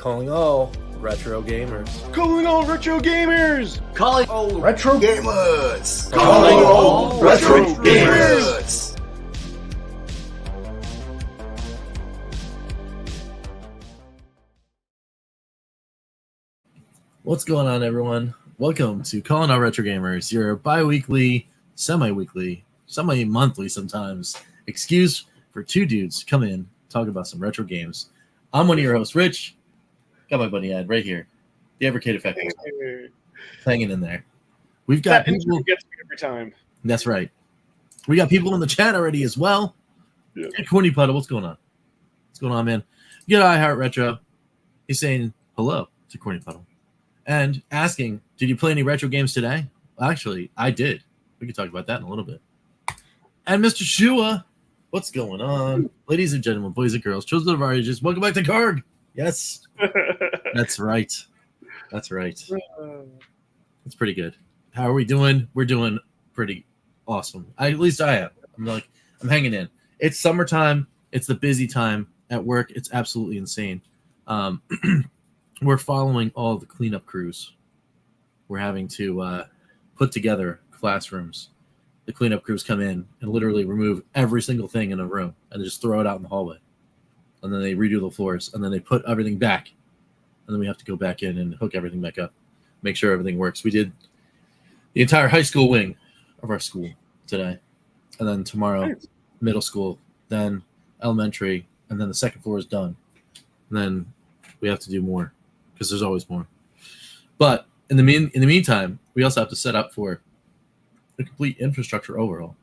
Calling all retro gamers. Calling all retro gamers! Calling all retro gamers! Calling all retro gamers! What's going on, everyone? Welcome to Calling All Retro Gamers, your bi-weekly, semi-weekly, semi-monthly sometimes excuse for two dudes to come in, talk about some retro games. I'm one of your hosts, Rich. Got my buddy Ed right here. The Evercade Effect hanging in there. We've got that people. Gets me every time. That's right. We got people in the chat already as well. Yeah. Hey, Corny Puddle, what's going on? What's going on, man? Good I Heart Retro. He's saying hello to Corny Puddle and asking, did you play any retro games today? Well, actually, I did. We can talk about that in a little bit. And Mr. Shua, what's going on? Ladies and gentlemen, boys and girls, children of our ages, welcome back to Karg. Yes. That's right. That's right. That's pretty good. How are we doing? We're doing pretty awesome. At least I am. I'm hanging in. It's summertime. It's the busy time at work. It's absolutely insane. We're following all the cleanup crews. We're having to put together classrooms. The cleanup crews come in and literally remove every single thing in a room and just throw it out in the hallway. And then they redo the floors, and then they put everything back. And then we have to go back in and hook everything back up, make sure everything works. We did the entire high school wing of our school today. And then tomorrow, middle school, then elementary, and then the second floor is done. And then we have to do more because there's always more. But in the meantime, we also have to set up for a complete infrastructure overhaul.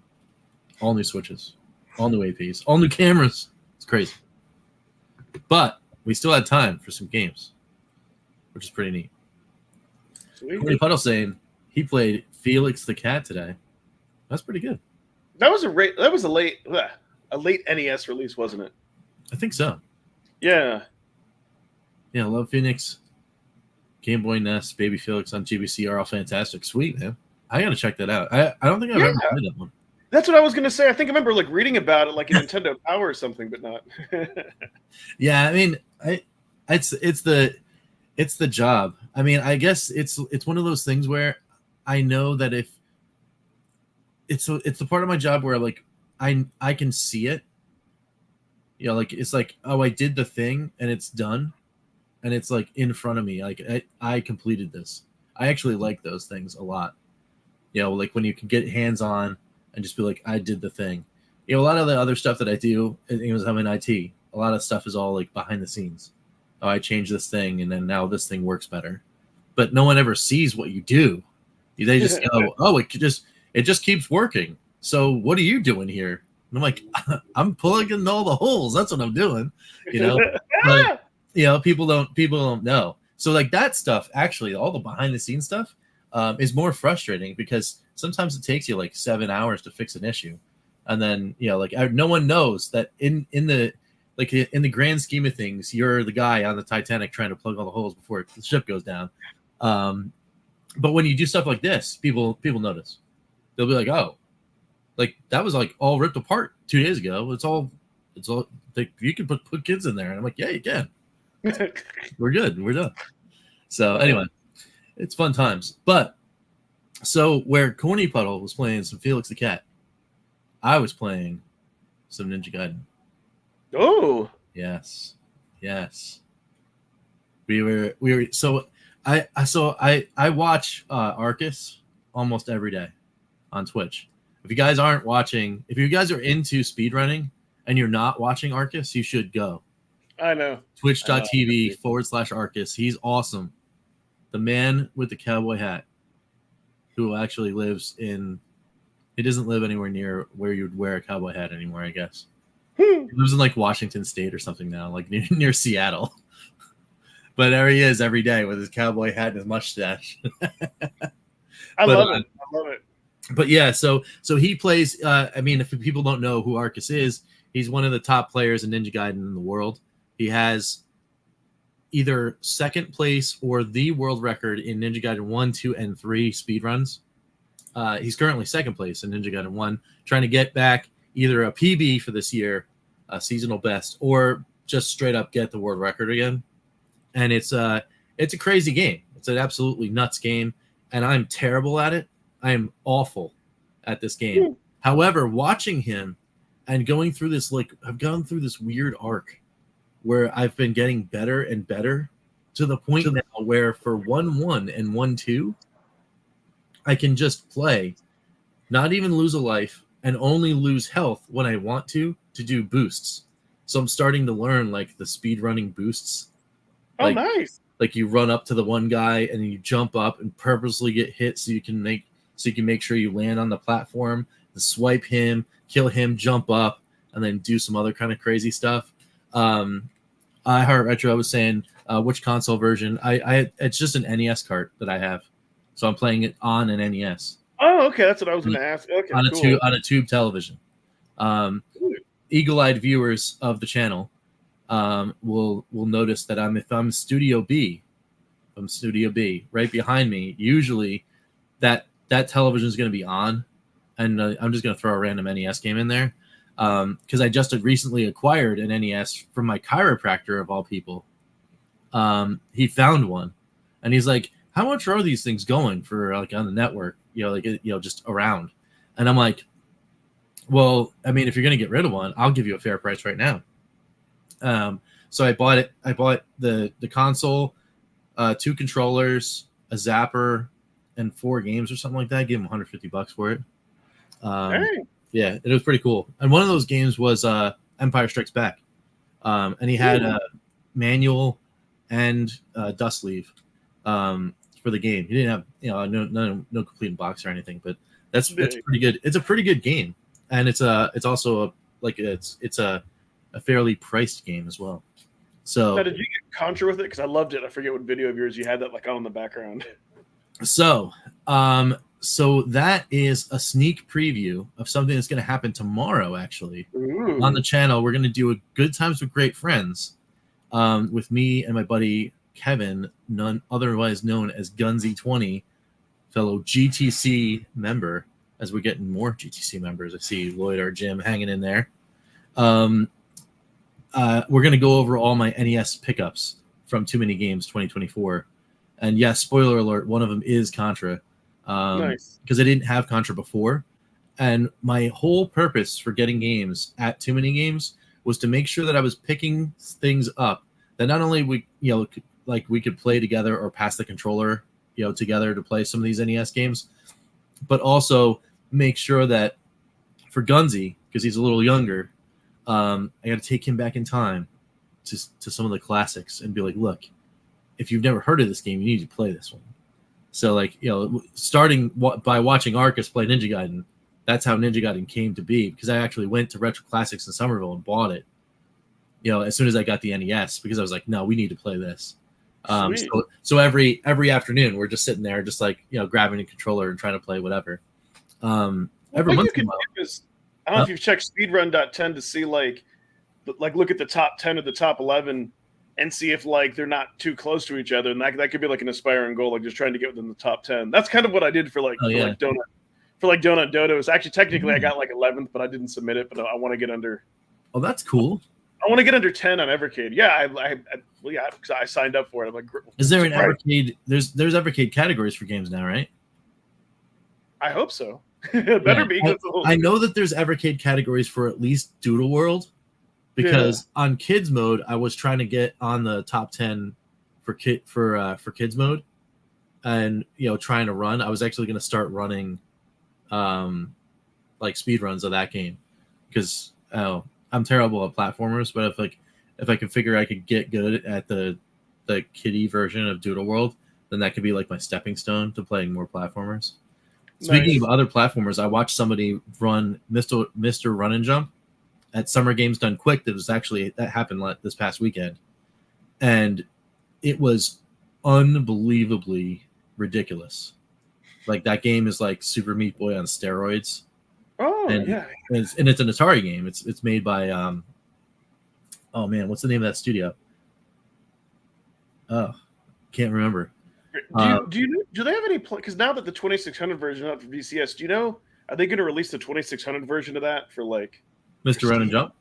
All new switches, all new APs, all new cameras. It's crazy. But we still had time for some games, which is pretty neat. Corey Puddle saying he played Felix the Cat today. That's pretty good. That was a late NES release, wasn't it? I think so. Yeah. Yeah, Love Phoenix, Game Boy NES, Baby Felix on GBC are all fantastic. Sweet, man. I gotta check that out. I don't think I've ever played that one. That's what I was gonna say. I think I remember reading about it like a Nintendo Power or something, but not. Yeah, I mean, it's the job. I mean, I guess it's one of those things where I know that if it's the part of my job where like I can see it. You know, like it's like, oh, I did the thing and it's done, and it's like in front of me. Like I completed this. I actually like those things a lot. You know, like when you can get hands on and just be like, I did the thing. You know, a lot of the other stuff that I do, because I'm in IT, a lot of stuff is all like behind the scenes. Oh, I changed this thing, and then now this thing works better. But no one ever sees what you do. They just go, oh, it just keeps working. So what are you doing here? And I'm like, I'm plugging all the holes. That's what I'm doing. You know, but you know, people don't know. So like that stuff, actually, all the behind the scenes stuff is more frustrating because sometimes it takes you like 7 hours to fix an issue. And then, you know, like no one knows that in the grand scheme of things, you're the guy on the Titanic trying to plug all the holes before the ship goes down. But when you do stuff like this, people notice. They'll be like, oh, like that was like all ripped apart 2 days ago. It's all like you can put kids in there. And I'm like, yeah, you can. We're good. We're done. So anyway, it's fun times. But so where Corny Puddle was playing some Felix the Cat, I was playing some Ninja Gaiden. Oh, yes. We were so I watch Arcus almost every day on Twitch. If you guys aren't watching, if you guys are into speedrunning and you're not watching Arcus, you should go. I know. Twitch.tv/Arcus. He's awesome. The man with the cowboy hat who actually lives in, he doesn't live anywhere near where you'd wear a cowboy hat anymore, I guess. He lives in like Washington State or something now, like near Seattle. But there he is every day with his cowboy hat and his mustache. I love it. But yeah, so he plays. I mean, if people don't know who Arcus is, he's one of the top players in Ninja Gaiden in the world. He has either second place or the world record in Ninja Gaiden 1, 2, and 3 speedruns. He's currently second place in Ninja Gaiden 1, trying to get back either a PB for this year, a seasonal best, or just straight up get the world record again. and it's a crazy game. It's an absolutely nuts game, and I'm terrible at it. I am awful at this game. However, watching him and going through this, like, I've gone through this weird arc where I've been getting better and better to the point now where for 1-1 and 1-2, I can just play, not even lose a life, and only lose health when I want to do boosts. So I'm starting to learn like the speed running boosts. Oh, nice. Like you run up to the one guy and then you jump up and purposely get hit so you can make sure you land on the platform, swipe him, kill him, jump up, and then do some other kind of crazy stuff. I Heart Retro, I was saying, which console version? It's just an NES cart that I have, so I'm playing it on an NES. Oh, okay, that's what I was going to ask. Okay, on cool. a tube television. Eagle-eyed viewers of the channel will notice that if I'm Studio B, right behind me, usually that television is going to be on, and I'm just going to throw a random NES game in there because I just recently acquired an NES from my chiropractor of all people. He found one, and he's like, "How much are these things going for, like, on the network? Just around?" And I'm like, "Well, I mean, if you're going to get rid of one, I'll give you a fair price right now." So I bought it. I bought the console, 2 controllers, a zapper, and 4 games or something like that. I gave him $150 for it. Yeah, it was pretty cool. And one of those games was Empire Strikes Back, and he had a manual and dust sleeve for the game. He didn't have no complete box or anything, but that's pretty good. It's a pretty good game, and it's also a fairly priced game as well. So now, did you get Contra with it? Because I loved it. I forget what video of yours you had that like on in the background. So that is a sneak preview of something that's going to happen tomorrow. Actually, on the channel, we're going to do a Good Times with Great Friends with me and my buddy Kevin, none otherwise known as Gunsy20, fellow GTC member. As we're getting more GTC members, I see Lloyd or Jim hanging in there. We're going to go over all my NES pickups from Too Many Games 2024. And yes, spoiler alert, one of them is Contra. Nice. Because I didn't have Contra before. And my whole purpose for getting games at Too Many Games was to make sure that I was picking things up that not only we could play together or pass the controller, together to play some of these NES games, but also make sure that for Gunsy, because he's a little younger, I got to take him back in time to some of the classics and be like, look, if you've never heard of this game, you need to play this one. So, starting by watching Arcus play Ninja Gaiden, that's how Ninja Gaiden came to be, because I actually went to Retro Classics in Somerville and bought it, as soon as I got the NES, because I was like, no, we need to play this. So every afternoon, we're just sitting there, just grabbing a controller and trying to play whatever. Every once in a while. I don't know if you've checked speedrun.10 to see look at the top 10 or the top 11 and see if they're not too close to each other, and that could be an aspiring goal, just trying to get within the top 10. That's kind of what I did for Donut Dodo. So actually, technically, I got 11th, but I didn't submit it. But I want to get under. Oh, that's cool. I want to get under 10 on Evercade. Yeah, because I signed up for it. I'm like, is there an Evercade? There's Evercade categories for games now, right? I hope so. It better be. I know that there's Evercade categories for at least Doodle World, because on Kids Mode, I was trying to get on the top 10 for Kids Mode, and trying to run. I was actually going to start running, speed runs of that game, because I'm terrible at platformers. But if I could figure I could get good at the kiddie version of Doodle World, then that could be my stepping stone to playing more platformers. Speaking of other platformers, I watched somebody run Mr. Run and Jump at Summer Games Done Quick. That happened this past weekend, and it was unbelievably ridiculous. That game is Super Meat Boy on steroids. Oh, and, yeah. It's an Atari game. It's made by oh man, what's the name of that studio? Oh, can't remember. Do they have any? Because now that the 2600 version is out for VCS, do you know? Are they going to release the 2600 version of that for Mr. Run and Jump?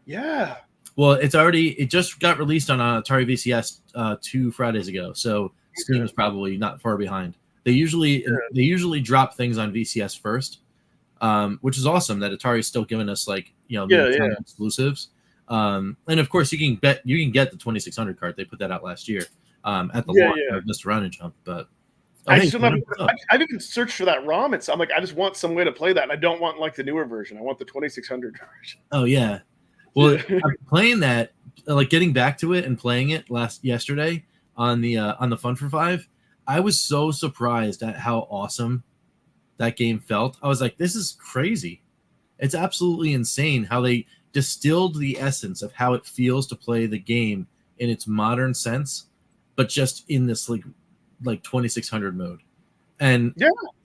Yeah. Well, it just got released on Atari VCS 2 Fridays ago, so Steam is probably not far behind. They usually drop things on VCS first, which is awesome that Atari's still giving us exclusives. And of course you can get the 2600 card. They put that out last year at the launch of Mr. Run and Jump. But I've even searched for that ROM. I'm like, I just want some way to play that, and I don't want like the newer version. I want the 2600 version. Oh yeah. Well, I'm playing that, like getting back to it and playing it yesterday on the Fun for 5. I was so surprised at how awesome that game felt. I was like, this is crazy. It's absolutely insane how they distilled the essence of how it feels to play the game in its modern sense, but just in this like 2600 mode. And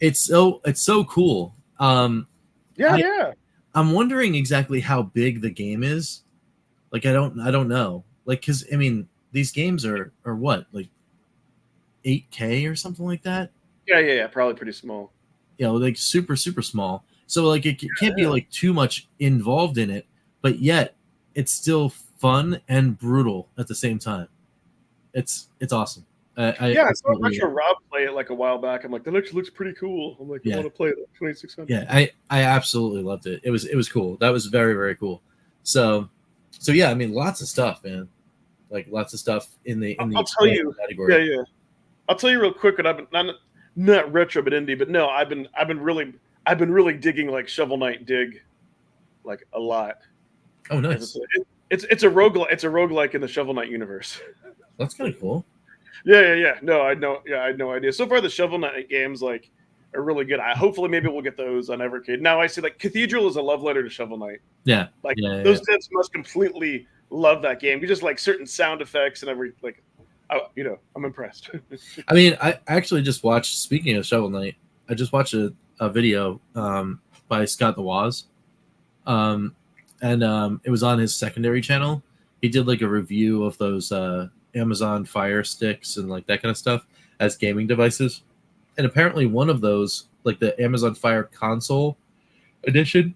it's so cool. I'm wondering exactly how big the game is. Like I don't know. Like cuz I mean these games are what? Like 8K or something like that? Yeah, probably pretty small. You know, like super small. So like it can't be like too much involved in it, but yet it's still fun and brutal at the same time. It's awesome. I saw Rob play it like a while back. I'm like, that actually looks pretty cool. I'm like, I want to play it 2600. Yeah, I absolutely loved it. It was cool. That was very, very cool. So yeah, I mean, lots of stuff, man. Like lots of stuff in the I'll tell you category. Yeah. I'll tell you real quick. What I've been not retro but indie, but no, I've been really digging like Shovel Knight Dig, like a lot. Oh, nice. It's a roguelike in the Shovel Knight universe. That's kind of cool. Yeah. No, I know. Yeah, I had no idea. So far, the Shovel Knight games like are really good. Hopefully, maybe we'll get those on Evercade. Now I see like Cathedral is a love letter to Shovel Knight. Yeah, like those devs must completely love that game. You just like certain sound effects and I'm impressed. I mean, I actually just watched. Speaking of Shovel Knight, I just watched a video by Scott the Woz, and it was on his secondary channel. He did like a review of those Amazon Fire Sticks and like that kind of stuff as gaming devices. And apparently one of those, like the Amazon Fire Console edition,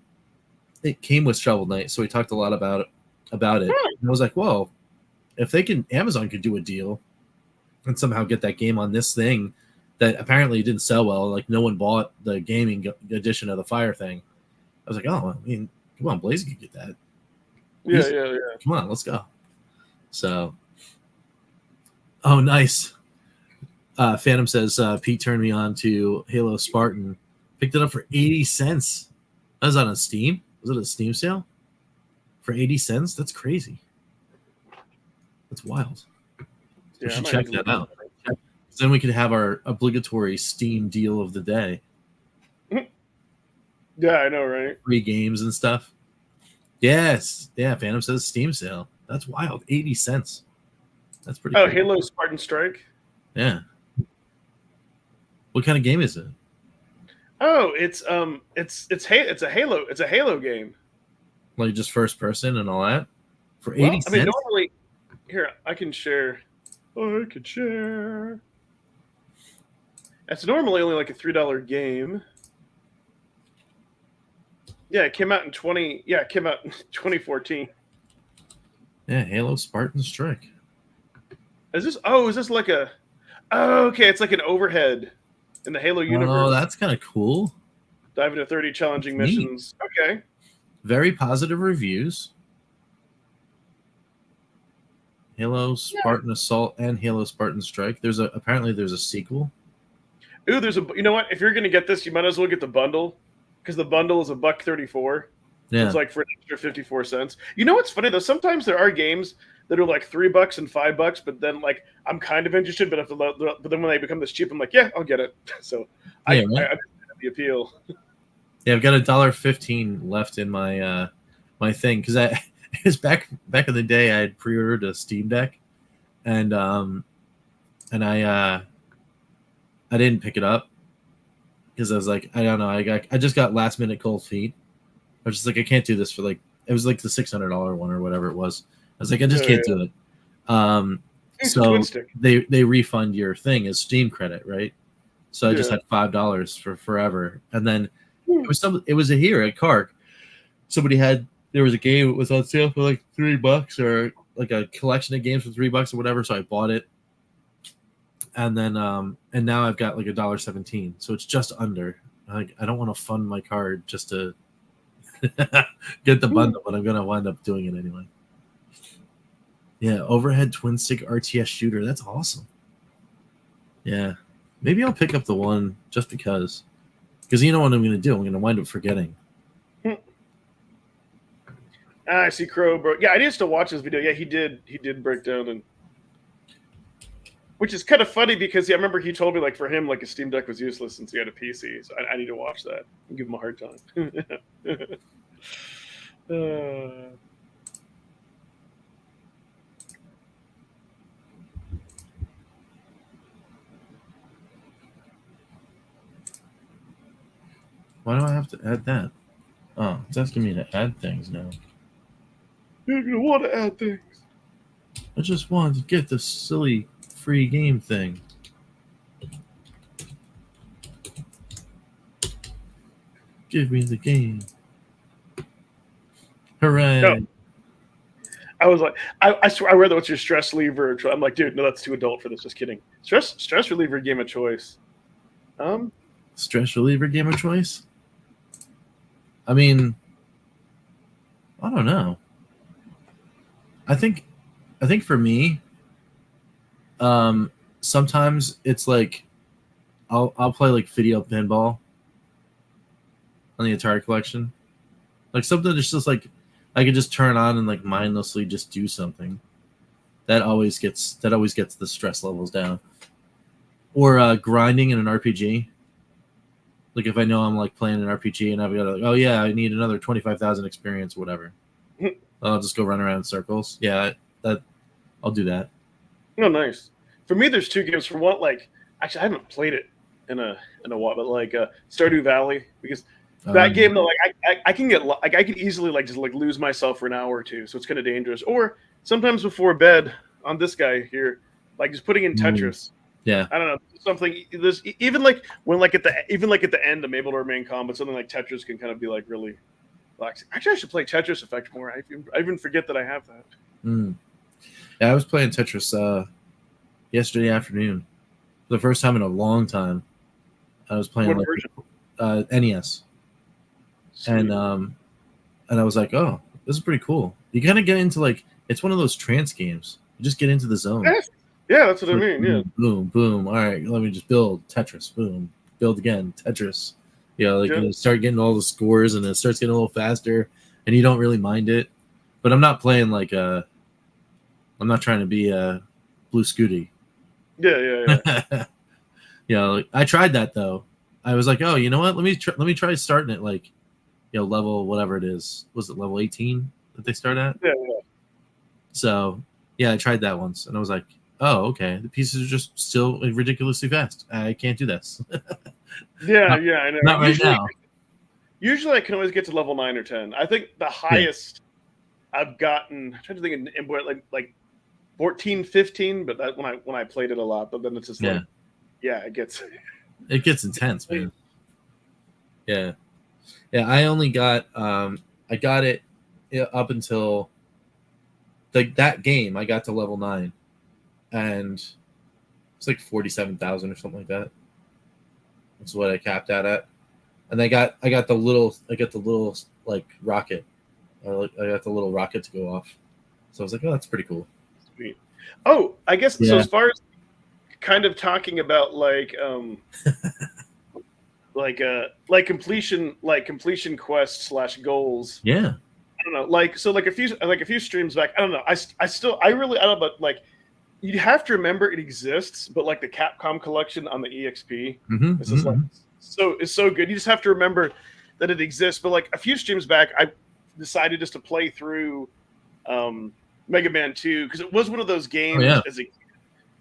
it came with Shovel Knight. So we talked a lot about it. And I was like, well, if Amazon could do a deal and somehow get that game on this thing that apparently didn't sell well, like no one bought the gaming edition of the Fire thing. I was like, oh, I mean, come on, Blaze could get that. Yeah. Come on, let's go. So, oh, nice. Phantom says Pete turned me on to Halo Spartan. Picked it up for 80 cents. That was on Steam. Was it a Steam sale? For 80 cents? That's crazy. That's wild. We should check that out. Then we could have our obligatory Steam deal of the day. Yeah, I know, right? Free games and stuff. Yes. Yeah, Phantom says Steam sale. That's wild. 80 cents. That's pretty cool. Halo Spartan Strike? Yeah. What kind of game is it? Oh, it's a Halo game. Like just first person and all that? For 80 cents? I mean, normally here, I can share. It's normally only like a $3 game. Yeah, it came out in 2014. Yeah, Halo Spartan Strike. Is this like a? Oh, okay, it's like an overhead in the Halo universe. Oh, that's kind of cool. Dive into 30 challenging missions. Okay. Very positive reviews. Halo Spartan Assault and Halo Spartan Strike. Apparently there's a sequel. Ooh, you know what? If you're gonna get this, you might as well get the bundle, because the bundle is $1.34. Yeah. It's like for an extra 54 cents. You know what's funny though? Sometimes there are games that are like $3 and $5, but then like I'm kind of interested, but then when they become this cheap, I'm like, yeah, I'll get it. So I understand the appeal. Yeah, I've got $1.15 left in my my thing because it was back in the day. I had pre-ordered a Steam Deck, and I didn't pick it up because I was like, I don't know, I just got last minute cold feet. I was just like, I can't do this for like, it was like the $600 one or whatever it was. I was like, I just can't do it. So they refund your thing as Steam credit, right? So I just had $5 for forever, and then it was a here at Kark. Somebody had there was a game that was on sale for like $3 or like a collection of games for $3 or whatever. So I bought it. And then and now I've got like $1.17. So it's just under. I don't want to fund my card just to get the bundle, but I'm gonna wind up doing it anyway. Yeah, overhead twin stick RTS shooter. That's awesome. Yeah. Maybe I'll pick up the one just because. Because you know what I'm gonna do? I'm gonna wind up forgetting. I see Crow, bro. Yeah, I need to watch this video. Yeah, he did break down, and which is kind of funny because I remember he told me like for him like a Steam Deck was useless since he had a PC. So I need to watch that and give him a hard time. Why do I have to add that? Oh, it's asking me to add things now. You're gonna want to add things. I just wanted to get the silly free game thing. Give me the game. Hooray. No. I was like, I swear, I read that what's your stress reliever. I'm like, dude, no, that's too adult for this. Just kidding. Stress reliever game of choice. Stress reliever game of choice? I mean, I don't know. I think for me, sometimes it's like I'll play like video pinball on the Atari collection, like something that's just like I could just turn on and like mindlessly just do something. That always gets the stress levels down. Or grinding in an RPG. Like if I know I'm like playing an RPG and I've got like, oh yeah, I need another 25,000 experience or whatever. I'll just go run around in circles. Yeah, I'll do that. Oh, nice. For me, there's two games. For one, like actually, I haven't played it in a while, but like Stardew Valley, because that game though, like I can get like I can easily like just like lose myself for an hour or two, so it's kind of dangerous. Or sometimes before bed on this guy here, like just putting in Tetris. Yeah, I don't know, something. There's even like when like at the end, I'm able to remain calm, but something like Tetris can kind of be like really relaxing. Actually, I should play Tetris Effect more. I even forget that I have that. Yeah, I was playing Tetris yesterday afternoon for the first time in a long time. I was playing What version? NES, Sweet. and I was like, oh, this is pretty cool. You kind of get into like it's one of those trance games. You just get into the zone. Yeah, that's what I mean. Yeah. Boom, boom. All right, let me just build Tetris. Boom, build again Tetris. You know, like you start getting all the scores, and it starts getting a little faster, and you don't really mind it. But I'm not playing like I'm not trying to be a Blue Scooty. Yeah. You know, like, I tried that though. I was like, oh, you know what? Let me try starting at like, you know, level whatever it is. Was it level 18 that they start at? Yeah. So yeah, I tried that once, and I was like, oh, okay. The pieces are just still ridiculously fast. I can't do this. Yeah, I know. Not right now. Usually, I can always get to level 9 or 10. I think the highest I've gotten. I'm trying to think in like 14, 15, but that when I played it a lot. But then it's just like, it gets intense, man. Yeah. I only got I got it up until that game. I got to level 9, and it's like 47,000 or something like that. That's what I capped out at, and I got the little like rocket. I got the little rocket to go off. So I was like, oh, that's pretty cool. Sweet. Oh, I guess so. As far as kind of talking about like like completion quests / goals. Yeah. I don't know. Like so, like a few streams back. I don't know. I really don't know. But like, you have to remember it exists. But like the Capcom collection on the EXP, this is like it's so good. You just have to remember that it exists. But like a few streams back, I decided just to play through Mega Man 2 because it was one of those games as a kid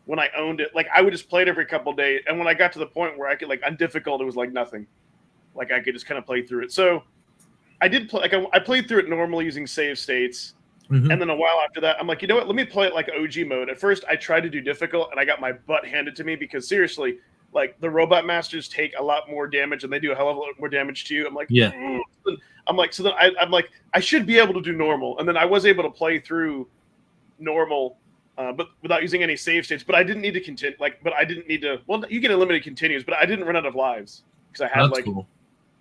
when I owned it. Like I would just play it every couple of days, and when I got to the point where I could like on difficult, it was like nothing. Like I could just kind of play through it. So I did play. Like I played through it normally using save states, and then a while after that, I'm like, you know what? Let me play it like OG mode. At first, I tried to do difficult, and I got my butt handed to me because seriously, like the robot masters take a lot more damage, and they do a hell of a lot more damage to you. I'm like, I'm like, so then I'm like, I should be able to do normal, and then I was able to play through normal, but without using any save states. But I didn't need to continue. But I didn't need to. Well, you get unlimited continues, but I didn't run out of lives because I had cool.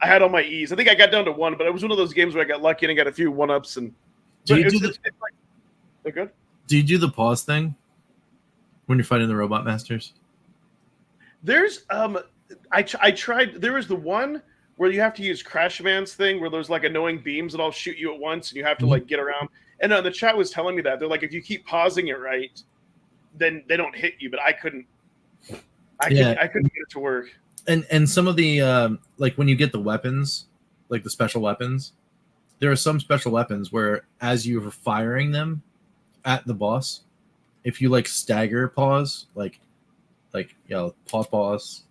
I had all my E's. I think I got down to 1, but it was one of those games where I got lucky and I got a few 1-ups. And they're good. Do you do the pause thing when you're fighting the robot masters? There's I tried. There was the one where you have to use Crash Man's thing, where there's like annoying beams that all shoot you at once, and you have to like get around. And the chat was telling me that they're like, if you keep pausing it right, then they don't hit you. But I couldn't. I couldn't get it to work. And some of the like when you get the weapons, like the special weapons, there are some special weapons where as you're firing them at the boss, if you like stagger pause, like pause,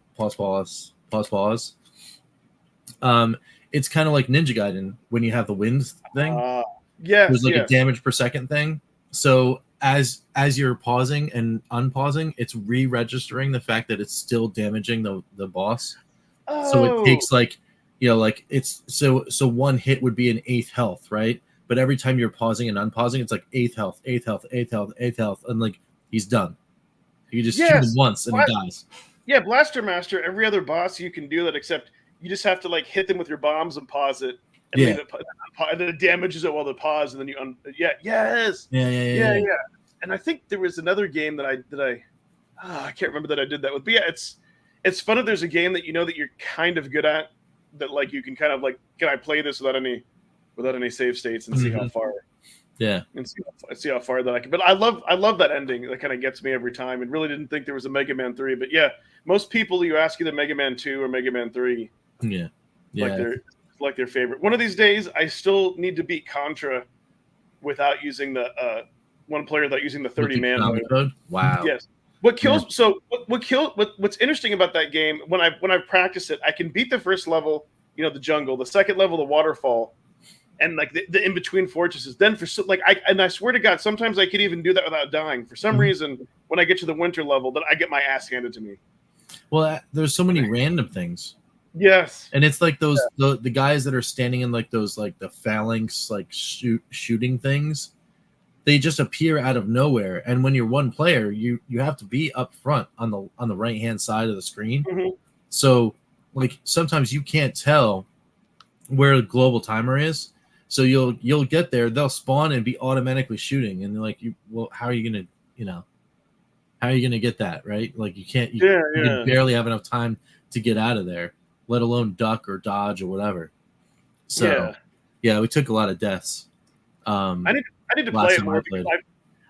it's kind of like Ninja Gaiden when you have the wind thing. There's like a damage per second thing. So as you're pausing and unpausing, it's re-registering the fact that it's still damaging the boss. So it takes like it's so one hit would be an 8th health, right? But every time you're pausing and unpausing, it's like 8th health, and like he's done. You just shoot him once and he dies. Yeah, Blaster Master. Every other boss you can do that, except you just have to like hit them with your bombs and pause it. And leave it, and then it damages it while they pause, and then you yeah. And I think there was another game that I can't remember that I did that with. But yeah, it's fun if there's a game that you know that you're kind of good at, that like you can kind of like, can I play this without any save states and see how far? Yeah, and see how far that I can. But I love that ending. That kind of gets me every time. And really didn't think there was a Mega Man 3, but yeah, most people you ask either Mega Man 2 or Mega Man 3. Yeah. Like their favorite. One of these days, I still need to beat Contra without using the one player without using the 30-man mode. Wow. Yes. What's interesting about that game when I practice it, I can beat the first level, the jungle, the second level, the waterfall, and like the in between fortresses. Then I swear to God, sometimes I could even do that without dying. For some reason, when I get to the winter level, then I get my ass handed to me. Well, there's so many random things. Yes, and it's like those the guys that are standing in like those like the phalanx like shooting things, they just appear out of nowhere. And when you're one player, you have to be up front on the right hand side of the screen. So like sometimes you can't tell where the global timer is. So you'll get there, they'll spawn and be automatically shooting, and they're like, how are you gonna get that right? Like you can't. You barely have enough time to get out of there, let alone duck or dodge or whatever. So yeah, we took a lot of deaths. I need to play it more because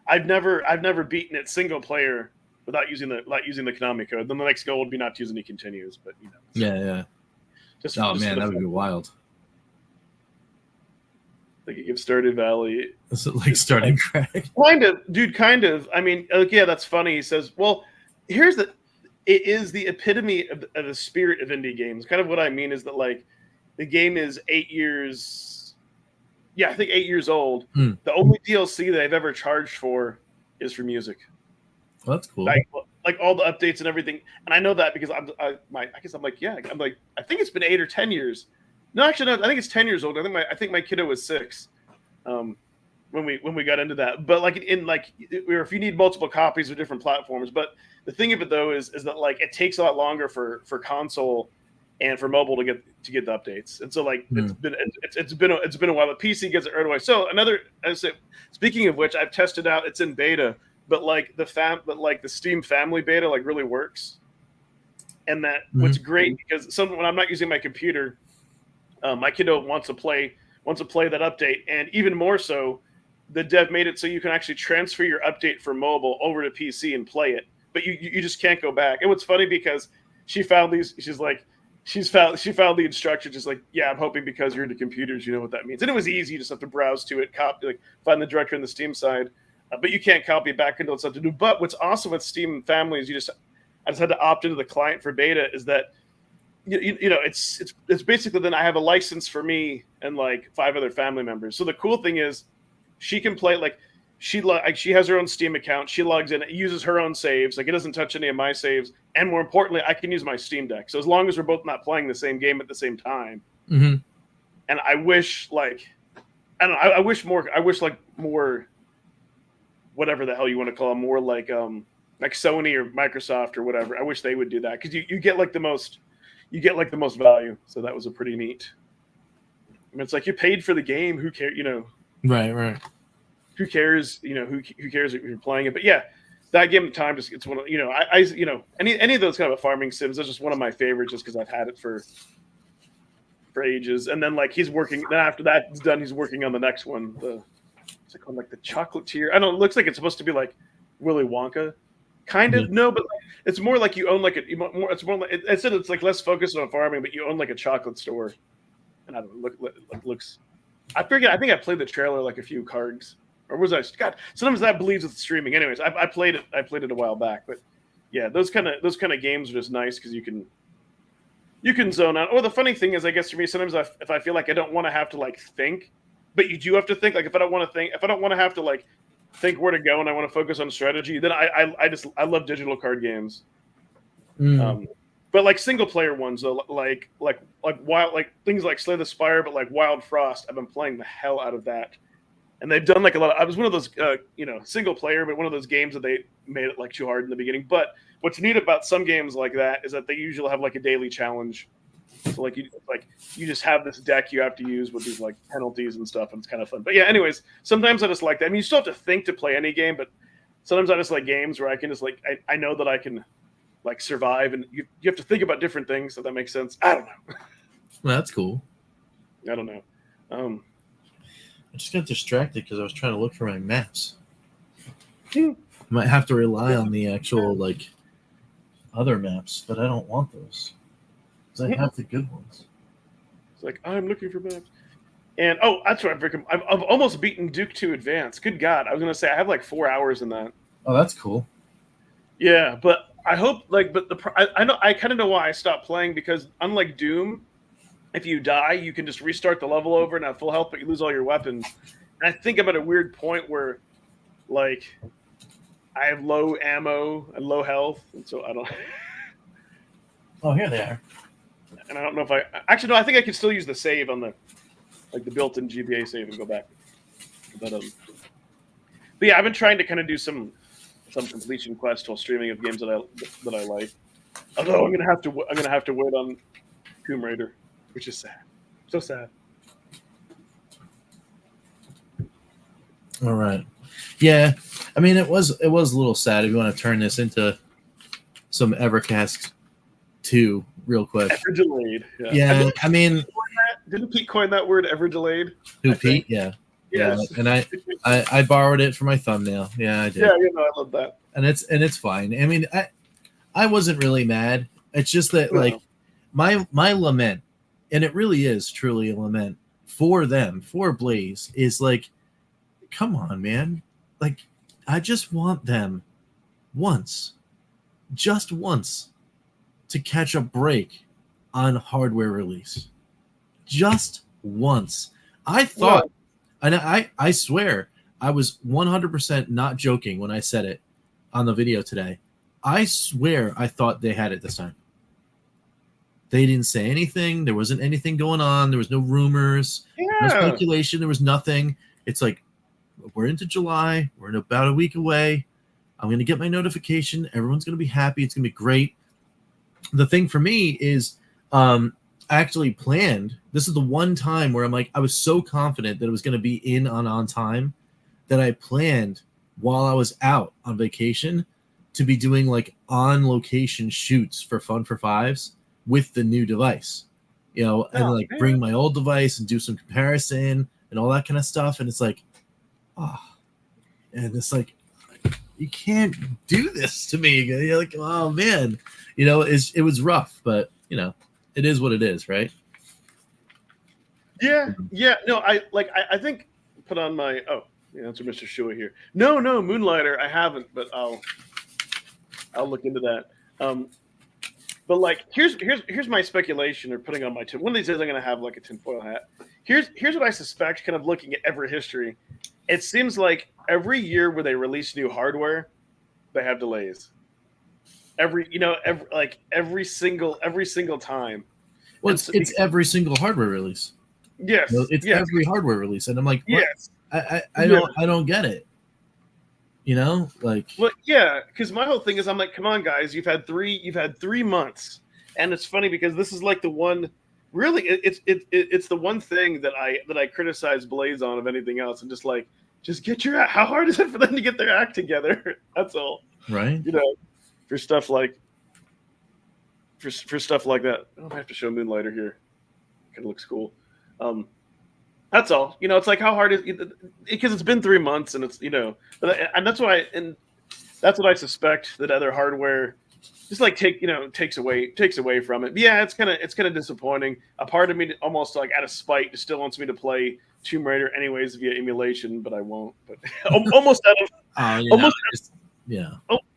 I've never beaten it single player without using the Konami code. Then the next goal would be not to use any continues, but yeah. Man, that would be wild. Like it gives Stardew Valley. Is it like starting crack? Kind of. I mean, yeah, that's funny. He says, well, it is the epitome of the spirit of indie games. Kind of what I mean is that like the game is 8 years. Yeah, I think 8 years old. The only DLC that I've ever charged for is for music. Well, that's cool. Like all the updates and everything. And I know that because I think it's been 8 or 10 years. No, actually, no. I think it's 10 years old. I think my kiddo was 6 when we got into that. But like if you need multiple copies of different platforms. But the thing of it though is that like it takes a lot longer for console and for mobile to get the updates. And so like it's been a while. The PC gets it right away. So speaking of which, I've tested out. It's in beta, but like the Steam Family beta like really works. And that what's great because when I'm not using my computer. My kiddo wants to play that update, and even more so, the dev made it so you can actually transfer your update for mobile over to PC and play it, but you just can't go back. And what's funny because she found these, she found the instructions, just like, yeah, I'm hoping because you're into computers, you know what that means. And it was easy, you just have to browse to it, find the directory on the Steam side, but you can't copy it back until it's up to do. But what's awesome with Steam Family is I just had to opt into the client for beta. Is that it's basically then I have a license for me and like 5 other family members. So the cool thing is she can play she has her own Steam account. She logs in, uses her own saves. Like it doesn't touch any of my saves. And more importantly, I can use my Steam Deck. So as long as we're both not playing the same game at the same time, and and I wish like I don't know. I wish more. I wish like more. Whatever the hell you want to call them, more like Sony or Microsoft or whatever. I wish they would do that because you get like the most value. So that was a pretty neat. I mean, it's like you paid for the game. Who cares? You know. Right. Who cares? You know, who cares if you're playing it? But yeah, that game of time just it's one of any of those kind of farming sims. That's just one of my favorites, just because I've had it for ages. And then like he's working. Then after that's done, he's working on the next one. It's called like the Chocolatier. I don't know. It looks like it's supposed to be like Willy Wonka, kind of. No, but it's more like you own like it's more like it said it's like less focused on farming, but you own like a chocolate store. And I don't know, looks. I forget. I think I played the trailer like a few cards, or was I? God, sometimes that bleeds with streaming. Anyways, I played it. I played it a while back, but yeah, those kind of games are just nice because you can zone out. Or the funny thing is, I guess for me, sometimes if I feel like I don't want to have to like think. But you do have to think. Like if I don't want to have to like think where to go, and I want to focus on strategy, then I love digital card games. But like single player ones, though, like wild, like things like Slay the Spire, but like Wild Frost, I've been playing the hell out of that. And they've done like a lot. I was one of those, single player, but one of those games that they made it like too hard in the beginning. But what's neat about some games like that is that they usually have like a daily challenge. So like you just have this deck you have to use with these like penalties and stuff, and it's kind of fun. But yeah, anyways, sometimes I just like that. I mean, you still have to think to play any game, but sometimes I just like games where I can just like I know that I can like survive, and you have to think about different things. If that makes sense. I don't know. Well, that's cool. I don't know. I just got distracted because I was trying to look for my maps. Might have to rely on the actual like other maps, but I don't want those. I have the good ones. It's like I'm looking for maps, and that's right, I've almost beaten Duke 2 Advance. Good God, I was gonna say I have like 4 hours in that. Oh, that's cool. Yeah, but I hope I know I kind of know why I stopped playing, because unlike Doom, if you die, you can just restart the level over and have full health, but you lose all your weapons. And I think I'm at a weird point where, like, I have low ammo and low health, and so I don't. Oh, here they are. And I don't know if no, I think I can still use the save on the built-in GBA save and go back. But yeah, I've been trying to kind of do some completion quests while streaming of games that I like. Although I'm gonna have to wait on Tomb Raider, which is sad. So sad. All right. Yeah, I mean it was a little sad. If you want to turn this into some Evercast 2 real quick. Ever delayed. Yeah, I mean, didn't Pete coin that word, ever delayed? Who, Pete? Yeah. Yes. Yeah, and I borrowed it for my thumbnail. Yeah, I did. Yeah, I love that. And it's fine. I mean, I wasn't really mad. It's just that like my lament, and it really is truly a lament for them, for Blaze, is like, come on, man. Like, I just want them just once to catch a break on hardware release. Just once. I thought, and I swear, I was 100% not joking when I said it on the video today. I swear I thought they had it this time. They didn't say anything. There wasn't anything going on. There was no rumors, no speculation. There was nothing. It's like, we're into July. We're in about a week away. I'm going to get my notification. Everyone's going to be happy. It's going to be great. The thing for me is I actually planned. This is the one time where I'm like, I was so confident that it was going to be in on time that I planned while I was out on vacation to be doing like on location shoots for Fun for Fives with the new device, and bring my old device and do some comparison and all that kind of stuff. And it's like, and it's like, you can't do this to me. You're like, oh man, it was rough, but it is what it is, right? Yeah. No, I think put on my answer Mr. Shua here. No, Moonlighter, I haven't, but I'll look into that. But like, here's my speculation, or putting on my one of these days I'm gonna have like a tinfoil hat. Here's what I suspect, kind of looking at ever history. It seems like every year where they release new hardware, they have delays. Every single time. Well, it's every single hardware release. Yes. You know, it's yes. every hardware release, and I'm like, what? Yes. I don't get it. You know, like, Well, yeah, because my whole thing is, I'm like, come on, guys, you've had 3 months, and it's funny because this is like the one, really, it's the one thing that I criticize Blaze on of anything else, and just get your, how hard is it for them to get their act together? That's all, right? you know, for stuff like for stuff like that. Oh, I have to show Moonlighter here. It looks cool. That's all. You know, it's like how hard is because it's been 3 months and it's and that's why that's what I suspect that other hardware just like takes away from it. But yeah, it's kind of disappointing. A part of me almost like out of spite just still wants me to play Tomb Raider anyways via emulation, but I won't. But almost out of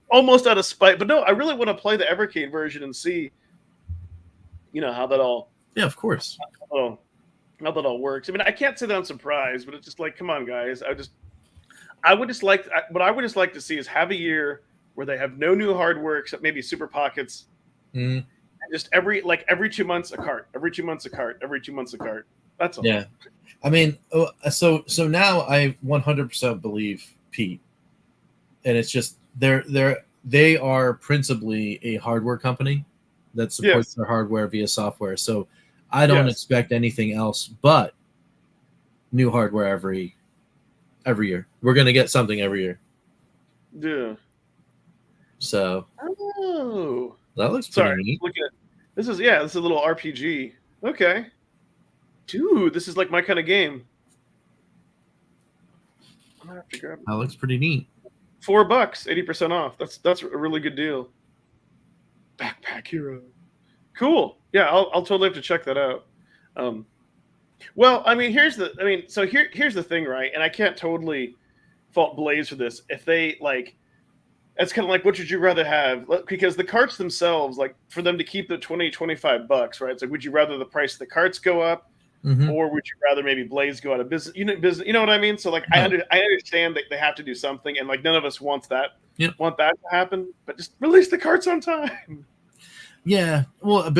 almost out of spite. But no, I really want to play the Evercade version and see how that all of course. how that all works. I mean, I can't say that I'm surprised, but it's just like, come on, guys. I would just like what I would just like to see is have a year where they have no new hardware except maybe Super Pockets, and just every 2 months a cart, every 2 months a cart, every 2 months a cart. That's all. Yeah, I mean, so now I 100% believe Pete, and it's just they are principally a hardware company that supports their hardware via software. So I don't expect anything else but new hardware every year. We're gonna get something every year. Yeah. So oh, that looks pretty neat. Look at this is a little RPG. Okay, dude, this is like my kind of game. I'm gonna have to grab it. That looks pretty neat. $4, 80% off. That's a really good deal. Backpack Hero. Cool. Yeah, I'll totally have to check that out. Well, I mean, here's the thing, right? And I can't totally fault Blaze for this. If they it's kind of like, what would you rather have? Because the carts themselves, like for them to keep the $20-$25, right? It's like, would you rather the price of the carts go up, or would you rather maybe Blaze go out of business? You know what I mean? So like, I understand that they have to do something, and like none of us wants that want that to happen, but just release the carts on time. Yeah, well,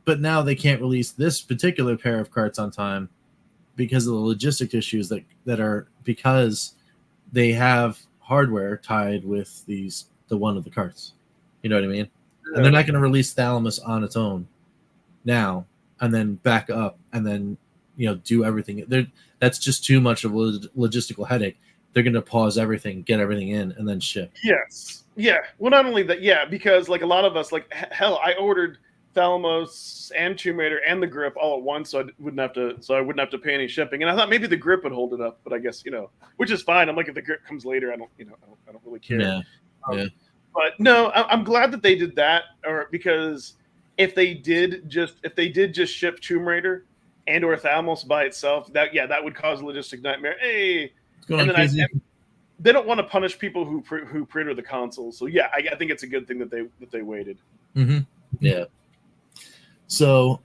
but now they can't release this particular pair of carts on time because of the logistic issues that are because they have hardware tied with the one of the carts. You know what I mean? Yeah. And they're not going to release Thalamus on its own now and then back up and then do everything. That's just too much of a logistical headache. They're going to pause everything, get everything in, and then ship. Yes. Yeah. Well, not only that, because like a lot of us, like hell, I ordered Thalamus and Tomb Raider and the grip all at once, so I wouldn't have to pay any shipping. And I thought maybe the grip would hold it up, but I guess which is fine. I'm like, if the grip comes later, I don't really care. Yeah. But no, I'm glad that they did that, or because if they did just ship Tomb Raider and or Thalamus by itself, that would cause a logistic nightmare. Hey, and then they don't want to punish people who pre-order the console. So yeah, I think it's a good thing that they waited. Mm-hmm. Yeah. So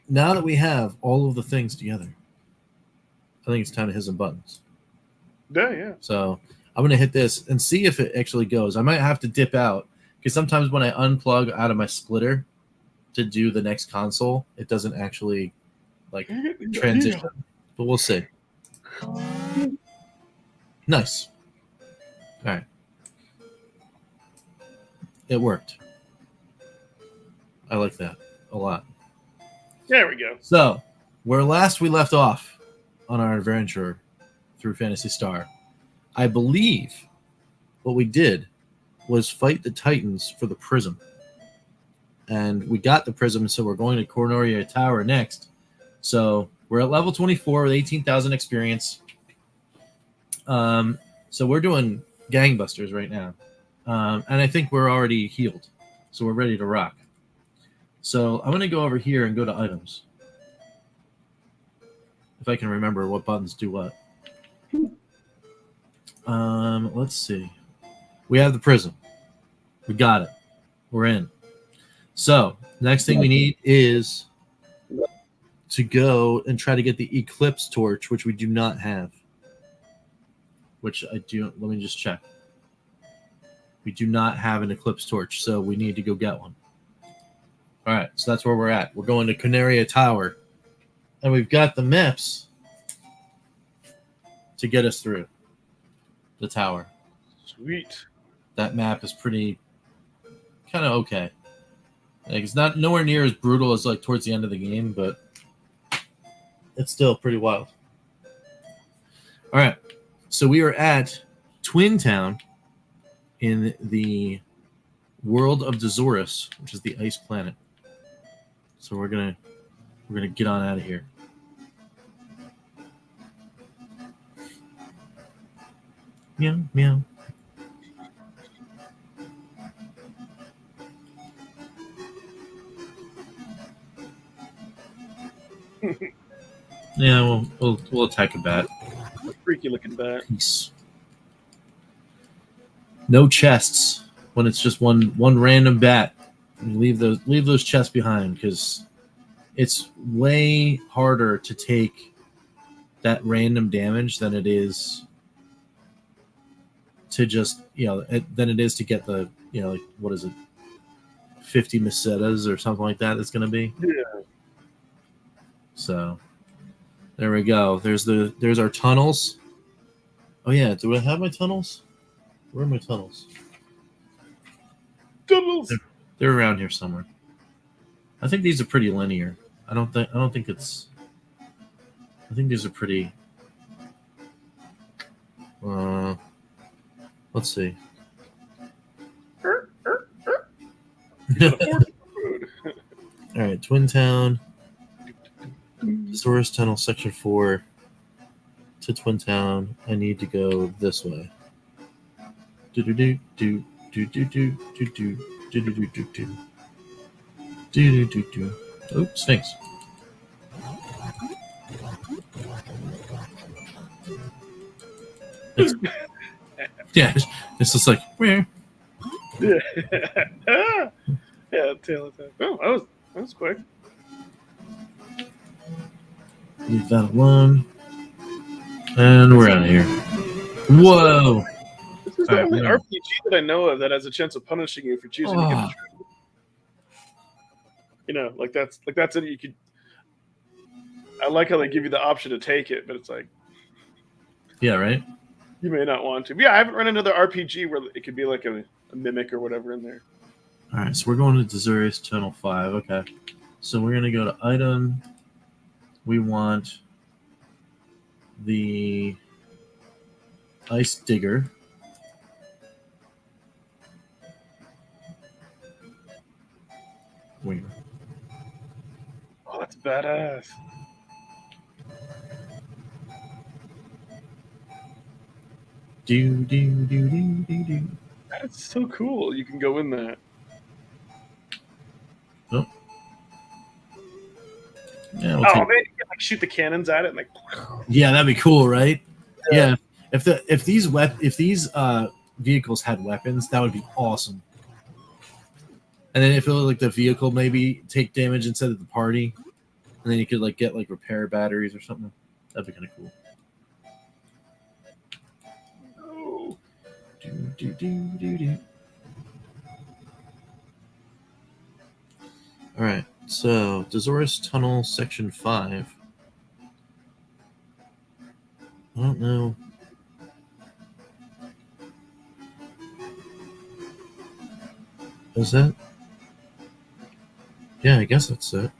now that we have all of the things together, I think it's time to hit some buttons. Yeah. So I'm going to hit this and see if it actually goes. I might have to dip out because sometimes when I unplug out of my splitter to do the next console, it doesn't actually transition. But we'll see. Nice. All right. It worked. I like that a lot. There we go. So, where last we left off on our adventure through Phantasy Star, I believe what we did was fight the Titans for the prism. And we got the prism, so we're going to Cornoria Tower next. So, we're at level 24 with 18,000 experience. So we're doing gangbusters right now. And I think we're already healed. So we're ready to rock. So I'm going to go over here and go to items. If I can remember what buttons do what. Let's see. We have the prism. We got it. We're in. So next thing we need is to go and try to get the Eclipse Torch, which we do not have. Which I do. Let me just check. We do not have an Eclipse Torch, so we need to go get one. All right, so that's where we're at. We're going to Cornoria Tower and we've got the maps to get us through the tower. Sweet. That map is pretty kind of okay. Like, it's not nowhere near as brutal as like towards the end of the game, but it's still pretty wild. All right, so we are at Twin Town in the world of Dazorus, which is the ice planet. So we're gonna get on out of here. Meow meow. Yeah, we'll attack a bat. A freaky looking bat. Peace. No chests when it's just one random bat. You leave those chests behind because it's way harder to take that random damage than it is to just than it is to get the like what is it 50 mesetas or something like that. It's going to be. Yeah. So there we go. There's our tunnels. Oh yeah, do I have my tunnels? Where are my tunnels? Tunnels. They're around here somewhere. I think these are pretty linear. I think it's. I think these are pretty. Let's see. All right, Twin Town, Source Tunnel, Section 4 to Twin Town. I need to go this way. Do do do do do do do do do do do do do do do do do. Oh, Sphinx. Yeah, it's just like where. Yeah. Yeah, tail attack. Oh, that was quick. Leave that alone. And we're out of here. Whoa! This is the only RPG that I know of that has a chance of punishing you for choosing to get the trick. Like that's it. You could. I like how they give you the option to take it, but it's like. Yeah. Right. You may not want to. But yeah, I haven't run another RPG where it could be like a mimic or whatever in there. All right, so we're going to Dazurius Tunnel 5. Okay. So we're going to go to item. We want the ice digger. Wait. Oh, that's badass. Do do do do do do. That is so cool. You can go in that. Oh. Yeah, Man, you can like shoot the cannons at it and like. Yeah, that'd be cool, right? Yeah. If these vehicles had weapons, that would be awesome. And then if it was like the vehicle maybe take damage instead of the party, and then you could like get like repair batteries or something. That'd be kind of cool. Oh. Do, do, do, do. All right, so Dazorus Tunnel Section 5. I don't know. Is that? Yeah, I guess that's it.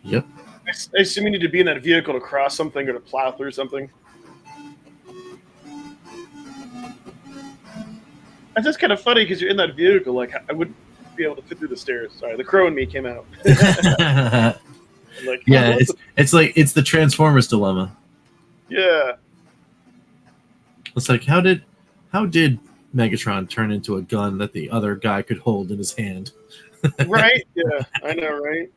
Yep. I assume you need to be in that vehicle to cross something or to plow through something. That's just kind of funny because you're in that vehicle. Like, I wouldn't be able to fit through the stairs. Sorry, the crow in me came out. Like, yeah, it's the Transformers dilemma. Yeah. It's like how did Megatron turn into a gun that the other guy could hold in his hand? Right? Yeah, I know, right?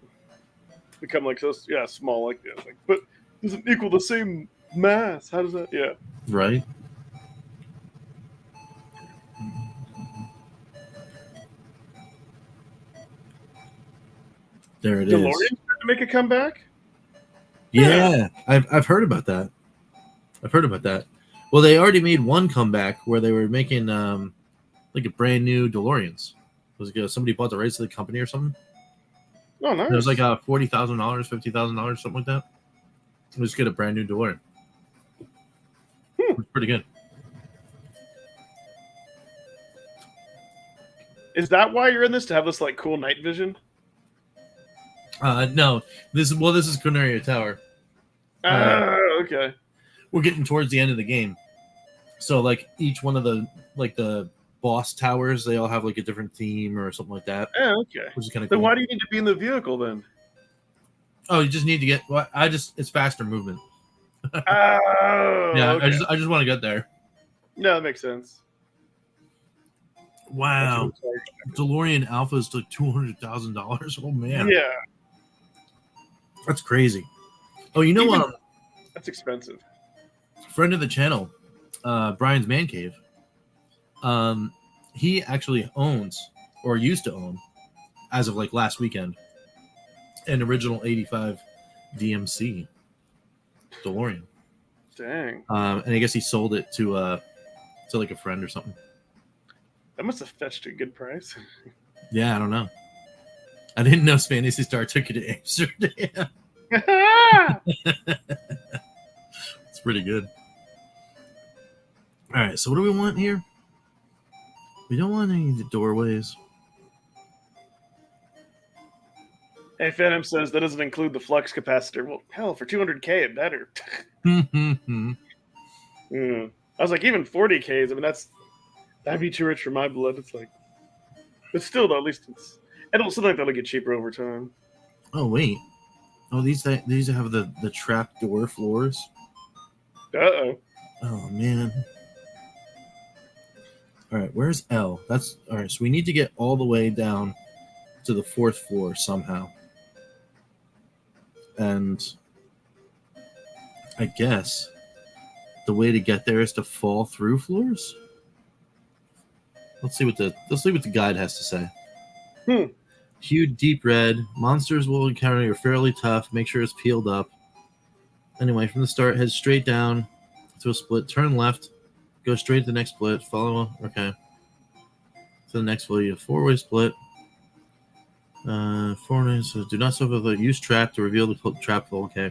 Become like so small like this. Like, but doesn't equal the same mass. How does that? Yeah. Right. There it is. DeLorean trying to make a comeback? Yeah, I've heard about that. Well, they already made one comeback where they were making like a brand new DeLoreans. Was it somebody bought the rights to the company or something? Oh, nice. It was like $40,000, $50,000, something like that. We just get a brand new door. It's pretty good. Is that why you're in this, to have this like cool night vision? No, this is Cornelia Tower. Okay. We're getting towards the end of the game, so like each one of the boss towers, they all have like a different theme or something like that. Oh, okay. Which is kind of Then cool. why do you need to be in the vehicle then? Oh, you just need to get. Well, it's faster movement. Oh, Yeah, okay. I just want to get there. No, that makes sense. Wow, DeLorean Alpha is like $200,000. Oh man, Yeah, that's crazy. Oh, you know what? That's expensive. Friend of the channel, Brian's Man Cave. He actually owns, or used to own, as of like last weekend, an original '85 DMC DeLorean. Dang. And I guess he sold it to like a friend or something. That must have fetched a good price. Yeah, I don't know. I didn't know Phantasy Star took you to Amsterdam. It's pretty good. All right, so what do we want here? We don't want any of the doorways. Hey, Phantom says that doesn't include the flux capacitor. Well, hell, for 200K, it better. I was like, even 40Ks. I mean, that'd be too rich for my blood. It's like, but still, though, at least it'll something like that'll get cheaper over time. Oh wait. Oh, these have the trap door floors. Uh-oh. Oh man. All right, where's L? That's all right. So we need to get all the way down to the 4th floor somehow. And I guess the way to get there is to fall through floors. Let's see what the guide has to say. Hue deep red. Monsters will encounter you fairly tough. Make sure it's peeled up. Anyway, from the start, head straight down to a split. Turn left. Go straight to the next split. Follow. Okay. To the next split, you have 4-way split. 4 ways. So do not suffer the use trap to reveal the trap hole. Okay.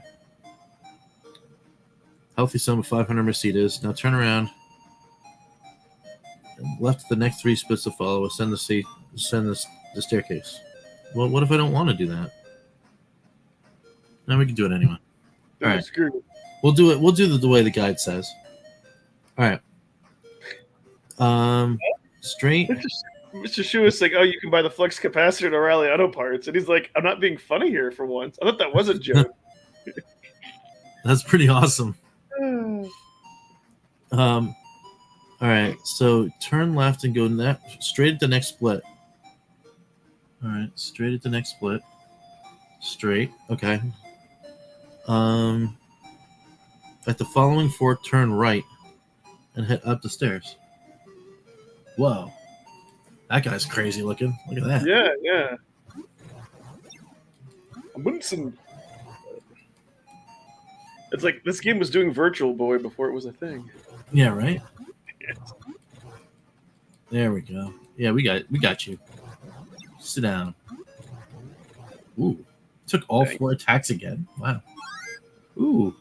Healthy sum of 500 Mercedes. Now turn around. Left to the next 3 splits to follow. Ascend the staircase. Well, what if I don't want to do that? No, we can do it anyway. All right. We'll do it. We'll do the way the guide says. All right. Straight. Mr. Shu is like, oh, you can buy the flux capacitor at O'Reilly Auto Parts. And he's like, I'm not being funny here for once. I thought that was a joke. That's pretty awesome. All right. So turn left and go straight at the next split. All right. Straight at the next split. Straight. Okay. At the following fork, turn right and head up the stairs. Whoa. That guy's crazy looking. Look at that. Yeah. Munson. It's like this game was doing Virtual Boy before it was a thing. Yeah, right? There we go. Yeah, we got you. Sit down. Ooh. Took all 4 attacks again. Wow. Ooh.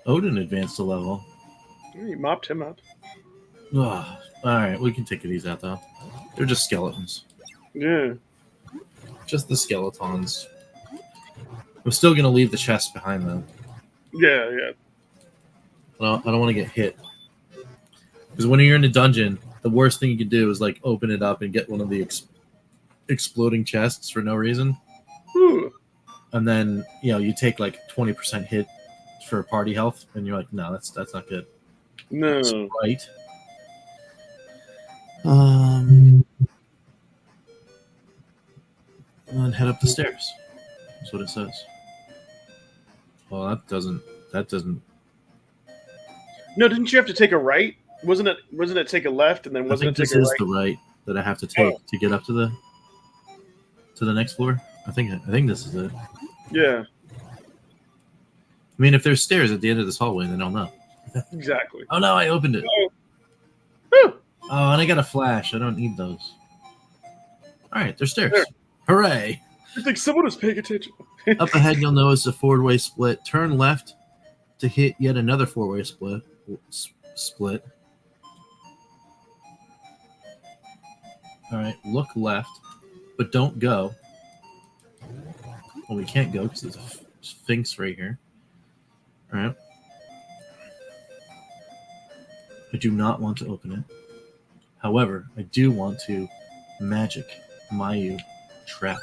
Odin advanced a level. You mopped him up. Oh, all right, we can take these out though. They're just skeletons. Yeah. Just the skeletons. I'm still gonna leave the chest behind though. Yeah. I don't want to get hit. Because when you're in a dungeon, the worst thing you can do is like open it up and get one of the exploding chests for no reason. Ooh. And then you take like 20% hit for party health, and you're like, no, that's not good. No. That's right. And head up the stairs. That's what it says. Well, that doesn't. No, didn't you have to take a right? Wasn't it take a left and then wasn't it take a right? This is the right that I have to take to get up to the next floor. I think this is it. Yeah. I mean, if there's stairs at the end of this hallway, then I'll know. Exactly. Oh no, I opened it. Oh, and I got a flash. I don't need those. All right, there's stairs. There. Hooray! I think someone was paying attention. Up ahead, you'll notice a four-way split. Turn left to hit yet another four-way split. All right, look left, but don't go. Well, we can't go because there's a sphinx right here. All right. I do not want to open it. However, I do want to magic Mayu trap.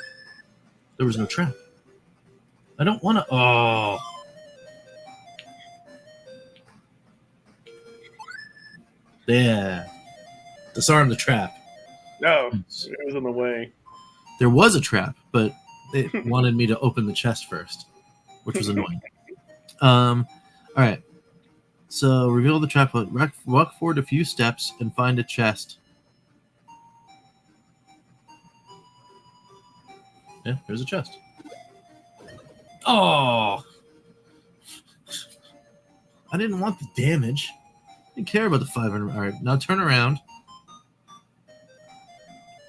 There was no trap. I don't want to. Oh. Yeah. Disarm the trap. No, it was in the way. There was a trap, but it wanted me to open the chest first, which was annoying. All right. So reveal the trap. Walk forward a few steps and find a chest. Yeah, there's a chest. Oh! I didn't want the damage. I didn't care about the 500. All right, now turn around.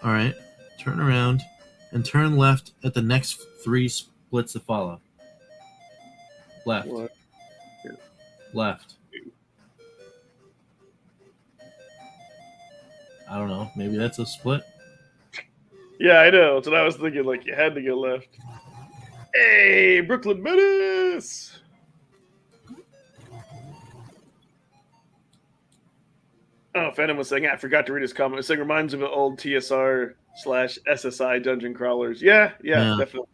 All right, turn around and turn left at the next 3 splits that follow. Left. What? Left. I don't know. Maybe that's a split. Yeah, I know. That's what I was thinking. Like, you had to go left. Hey, Brooklyn Menace! Oh, Phantom was saying, I forgot to read his comment. It's saying, reminds him of old TSR/SSI dungeon crawlers. Yeah, definitely.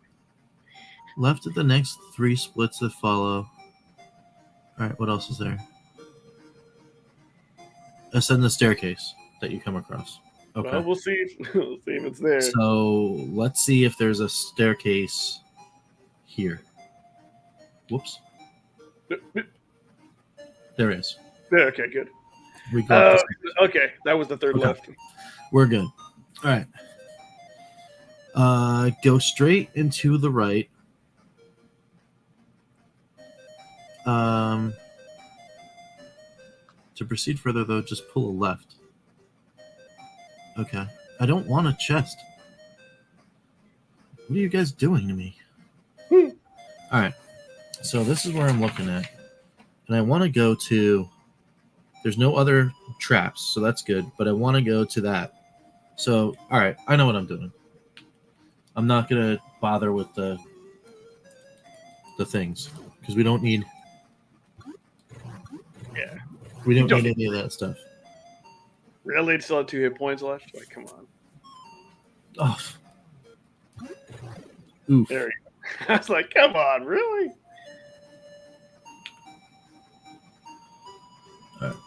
Left at the next 3 splits that follow. All right, what else is there? Ascend the staircase that you come across. Okay. Well, we'll see if it's there. So let's see if there's a staircase here. Whoops. There is. Yeah, okay, good. We got okay, that was the third left. We're good. All right. Go straight into the right. To proceed further, though, just pull a left. Okay. I don't want a chest. What are you guys doing to me? All right. So this is where I'm looking at. And I want to go to... There's no other traps, so that's good. But I want to go to that. So, all right. I know what I'm doing. I'm not going to bother with the things. Because we don't need... Yeah. We don't need any of that stuff. Really? It still had 2 hit points left? Like, come on. Oh. Oof. There you go. I was like, come on, really? All right.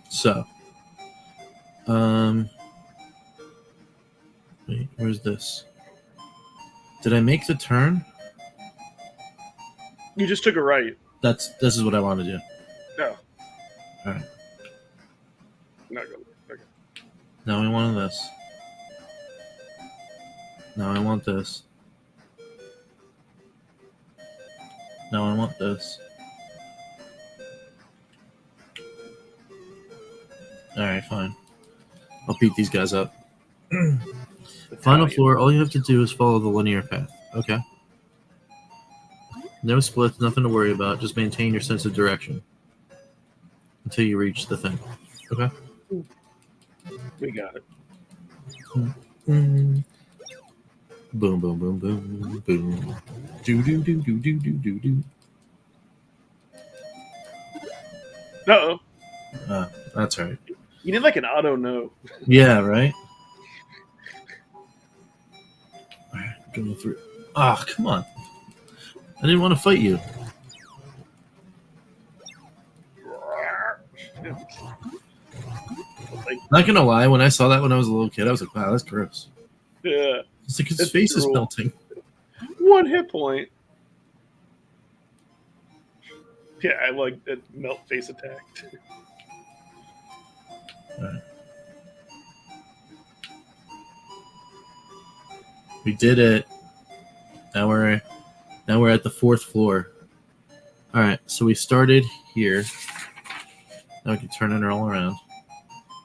So, wait, where's this? Did I make the turn? You just took a right. This is what I want to do. No. All right. Not good. Okay. Now I want this. Now I want this. Now I want this. Alright, fine. I'll beat these guys up. Final floor, all you have to do is follow the linear path. Okay. No splits, nothing to worry about. Just maintain your sense of direction until you reach the thing. Okay? We got it. Boom, boom, boom, boom, boom. Do, do, do, do, do, do, do, do. Uh-oh. That's right. You need like an auto no. Yeah, right? Alright, going through. Ah, come on. I didn't want to fight you. Not gonna lie, when I saw that when I was a little kid, I was like, wow, that's gross. Yeah. It's like his That's face is cruel. melting. 1 hit point. Yeah, I like that melt face attack. Right. We did it. Now we're at the 4th floor. All right, so we started here. Now we can turn it all around.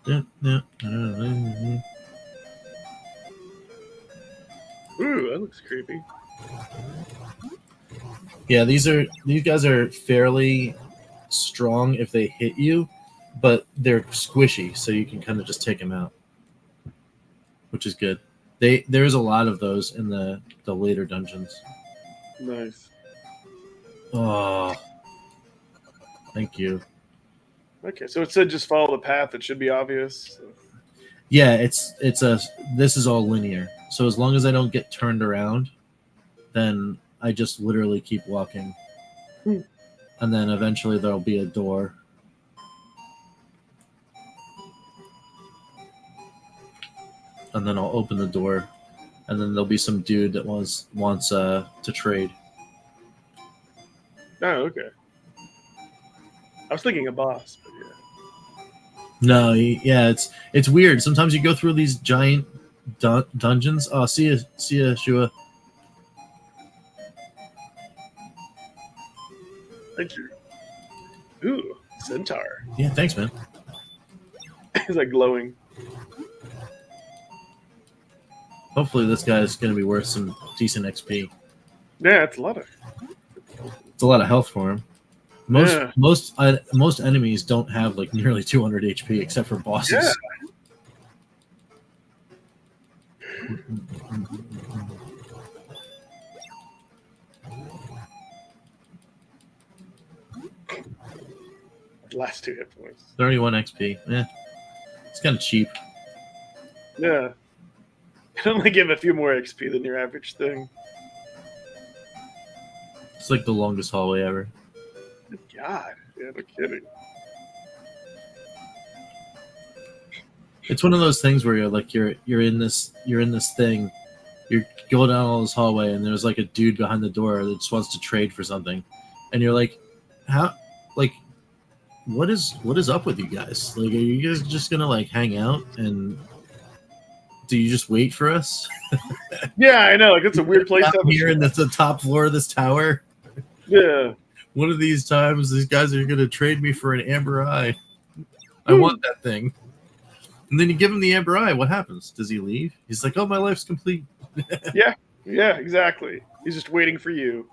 Ooh, that looks creepy. Yeah, these guys are fairly strong if they hit you, but they're squishy, so you can kind of just take them out, which is good. There's a lot of those in the later dungeons. Nice. Oh, thank you. Okay, so it said just follow the path. It should be obvious. So. Yeah, this is all linear. So as long as I don't get turned around, then I just literally keep walking. And then eventually there'll be a door. And then I'll open the door, and then there'll be some dude that wants to trade. Oh, okay. I was thinking a boss, but yeah. No, yeah, it's weird. Sometimes you go through these giant dungeons. Oh, see ya, Shua. Thank you. Ooh, centaur. Yeah, thanks, man. He's like glowing. Hopefully, this guy's going to be worth some decent XP. Yeah, it's a lot of. It's a lot of health for him. Most enemies don't have like nearly 200 HP except for bosses. Yeah. Last 2 hit points. 31 XP. It's kind of cheap. Yeah. It only give a few more XP than your average thing. It's like the longest hallway ever. Good God. Yeah, no kidding. It's one of those things where you're in this thing, you go down all this hallway, and there's like a dude behind the door that just wants to trade for something, and you're like, what is up with you guys? Like, are you guys just gonna like hang out, and do you just wait for us? Yeah, I know. Like, it's a weird place to have here in the top floor of this tower. Yeah. One of these times, these guys are gonna trade me for an amber eye. I want that thing. And then you give him the amber eye. What happens? Does he leave? He's like, "Oh, my life's complete." Yeah, exactly. He's just waiting for you.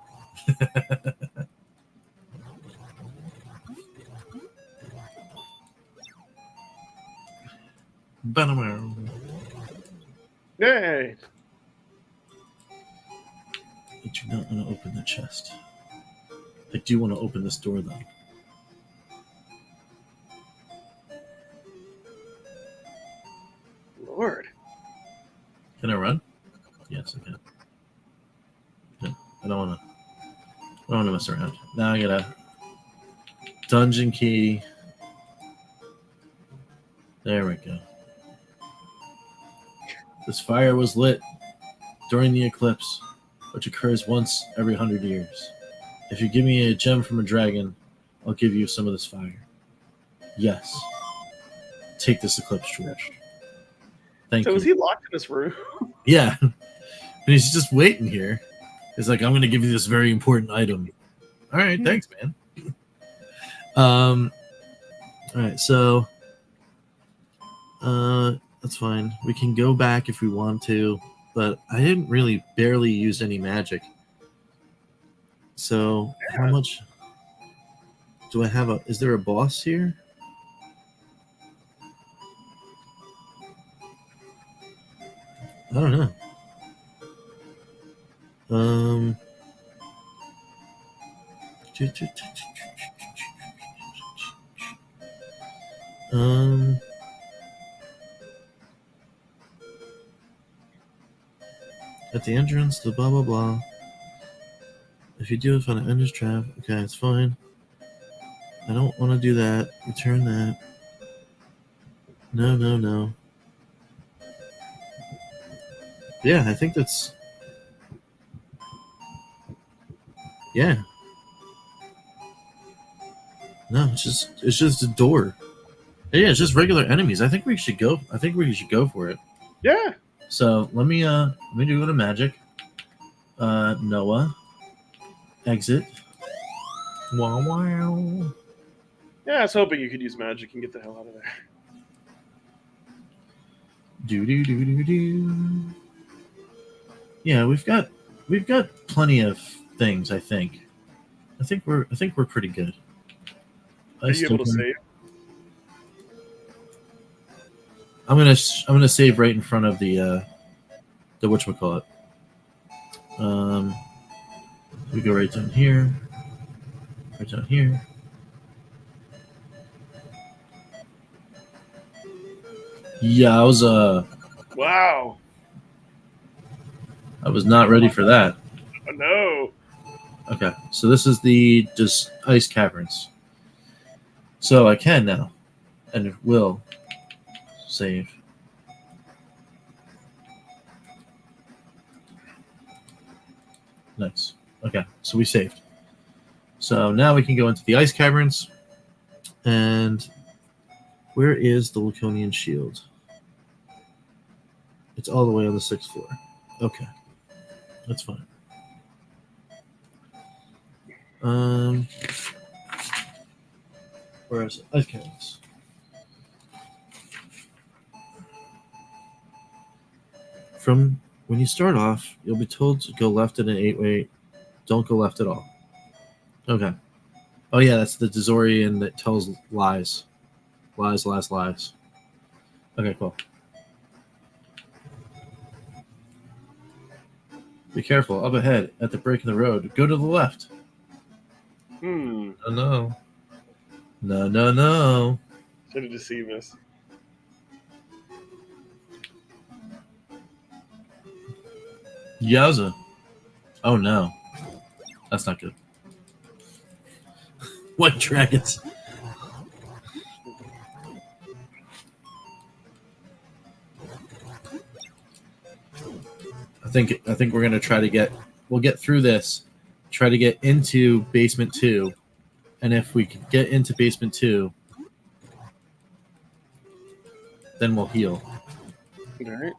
Yay! I do not want to open the chest. I do want to open this door, though. Lord. Can I run? Yes, I can. Okay. I don't want to mess around. Now I got a dungeon key. There we go. This fire was lit during the eclipse, which occurs once every 100 years. If you give me a gem from a dragon, I'll give you some of this fire. Yes. Take this eclipse torch. Thank you. So is he locked in this room? Yeah. And he's just waiting here. He's like, I'm going to give you this very important item. All right, thanks, man. All right, so that's fine. We can go back if we want to, but I didn't really barely use any magic. So how much do I have? Is there a boss here? I don't know. At the entrance, the blah blah blah. If you do it on an ender's trap, okay, it's fine. I don't want to do that. Return that. No. Yeah, I think that's. Yeah. No, it's just a door. Yeah, it's just regular enemies. I think we should go for it. Yeah. So let me do the magic. Noah. Exit. Wow. Yeah, I was hoping you could use magic and get the hell out of there. Yeah, we've got plenty of things, I think. I think we're pretty good. Are you able to save? I'm gonna save right in front of the whatchamacallit. We go right down here. Right down here. Yowza. Wow. I was not ready for that. Oh, no. Okay, so this is the just ice caverns. So I can now, and it will save. Nice. Okay, so we saved. So now we can go into the ice caverns. And where is the Laconian shield? It's all the way on the 6th floor. Okay, that's fine. Where is it? Ice caverns. From when you start off, you'll be told to go left in an 8-way. Don't go left at all. Okay. Oh yeah, that's the Dezorian that tells lies. Lies, lies, lies. Okay, cool. Be careful. Up ahead, at the break in the road, go to the left. Hmm. Oh, no. No, no, no. Should have deceived us. Yowza. Oh, no. That's not good. What dragons? I think we're gonna try to get. We'll get through this. Try to get into basement 2, and if we can get into basement 2, then we'll heal. All right.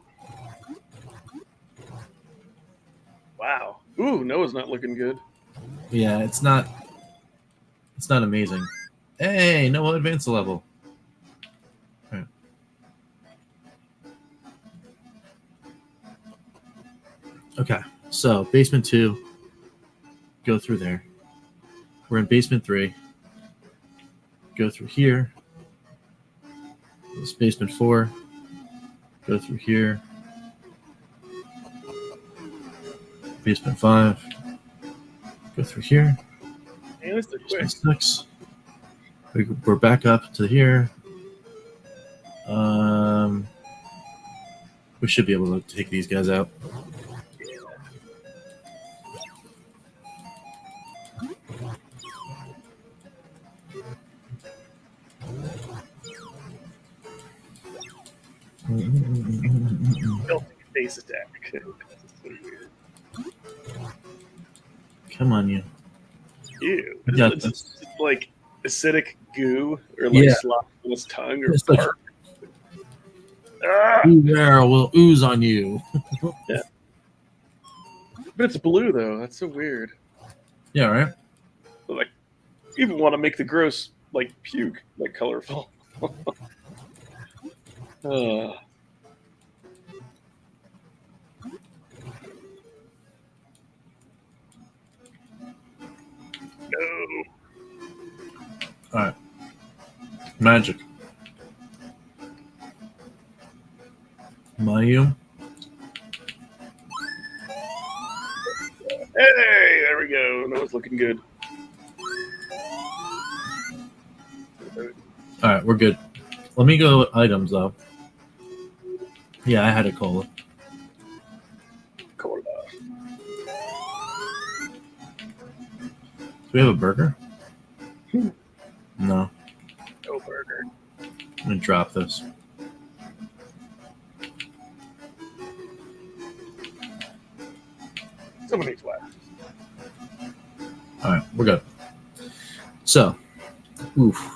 Wow. Ooh, Noah's not looking good. Yeah, it's not amazing. Hey, no, we'll advance the level. All right. Okay, so basement 2. Go through there. We're in basement 3. Go through here. This basement 4. Go through here. Basement 5. Go through here. Hey, this is quick. Basement 6. We're back up to here. We should be able to take these guys out. Don't face attack. Come on, you. Ew. I got It's this. just like acidic goo or like Yeah. slop on his tongue or It's like- bark. Ah! There will ooze on you. But it's blue though. That's so weird. Yeah, right? Like, you even want to make the gross like puke like colorful. No. All right. Magic. Mayu. Hey, there we go. Noah's looking good. All right, we're good. Let me go items though. Yeah, I had a cola. Cola. Do we have a burger? No. No burger. I'm gonna drop this. Someone needs wax. All right, we're good. So,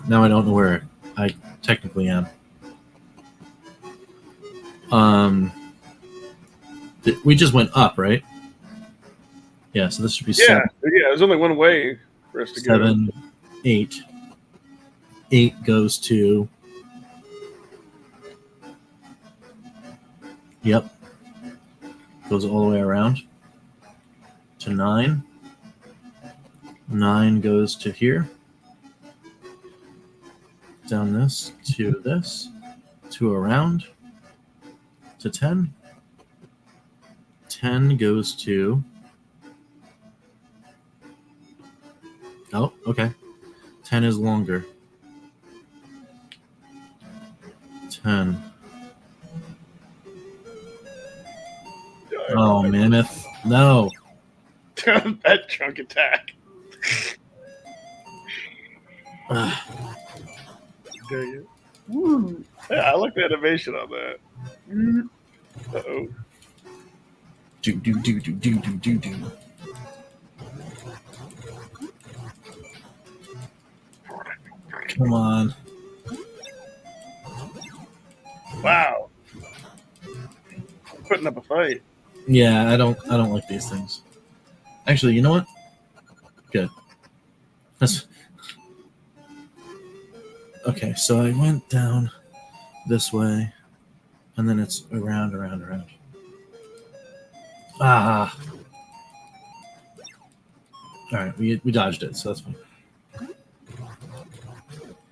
now I don't know where I technically am. We just went up, right? Yeah, so this should be Yeah, there's only one way for us to go. 7, 8. 8 goes to. Yep. Goes all the way around to 9. 9 goes to here. Down this to around to 10. 10 goes to. Oh, okay. 10 is longer. 10. Oh, mammoth. No. That chunk attack. Dang it. Woo. Yeah, I like the animation on that. Uh-oh. Do. Come on. Wow. Putting up a fight. Yeah, I don't like these things. Actually, you know what? Good. That's okay. So I went down this way, and then it's around. Ah. All right, we dodged it, so that's fine.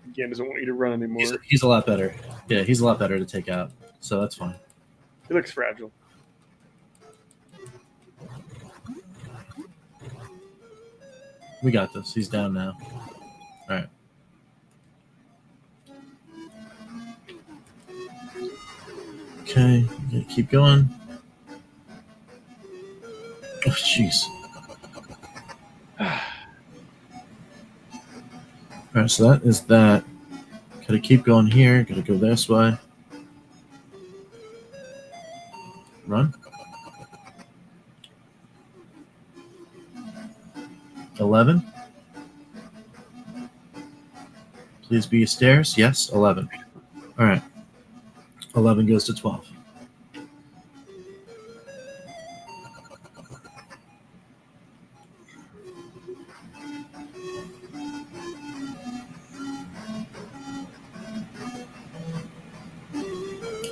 Again, doesn't want you to run anymore. He's a lot better. Yeah, he's a lot better to take out, so that's fine. He looks fragile. We got this. He's down now. All right. Okay, keep going. Oh, jeez. All right, so that is that. Gotta keep going here. Gotta go this way. Run. 11. Please be stairs. Yes, 11. All right. 11 goes to 12.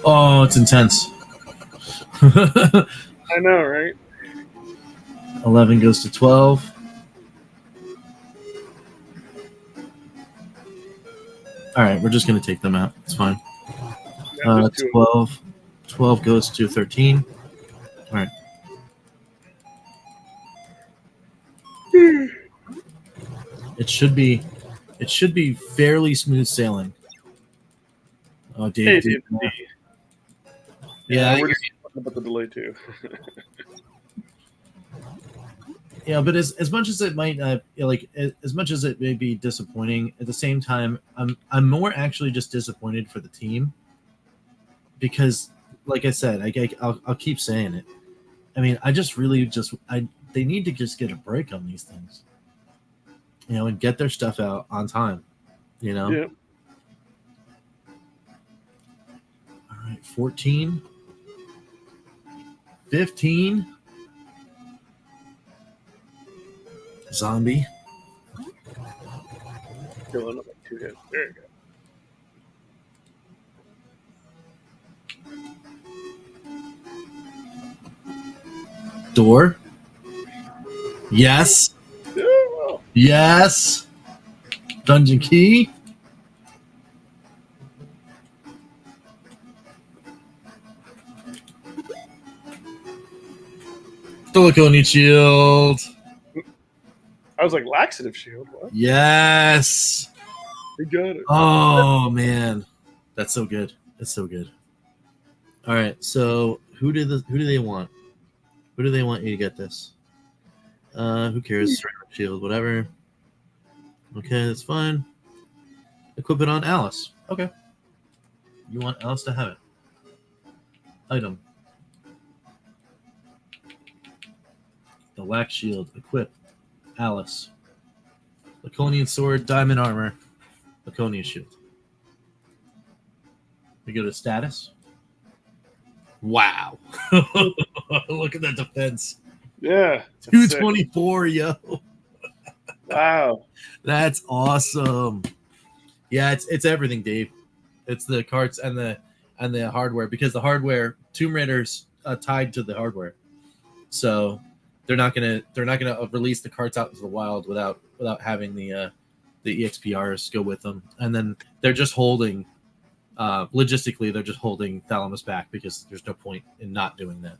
Oh, it's intense. I know, right? 11 goes to 12. All right, we're just going to take them out. It's fine. 12 goes to 13. All right. It should be fairly smooth sailing. Oh, Dave. Hey, Yeah, we're just talking about the delay too. Yeah, but as much as it might as much as it may be disappointing, at the same time, I'm more actually just disappointed for the team because, like I said, I'll keep saying it. I mean, I just really they need to just get a break on these things, and get their stuff out on time, Yeah. All right, 14, 15. Zombie. Killing up like 2 hits. There you go. Door. Yes. Yeah, well. Yes. Dungeon key. Silicone shield. I was like, laxative shield. What? Yes. We got it. Oh man, that's so good. That's so good. All right, so who do they want? Who do they want you to get this? Who cares? Shield, whatever. Okay, that's fine. Equip it on Alice. Okay. You want Alice to have it. Item. The wax shield. Equip. Alice. Laconian sword. Diamond armor. Laconian shield. We go to status. Wow. Look at that defense. Yeah. 224, yo. Wow. That's awesome. Yeah, it's everything, Dave. It's the carts and the hardware, because the hardware, Tomb Raider's tied to the hardware. So they're not gonna release the carts out into the wild without having the EXPRs go with them, and then they're just holding logistically they're just holding Thalamus back because there's no point in not doing that.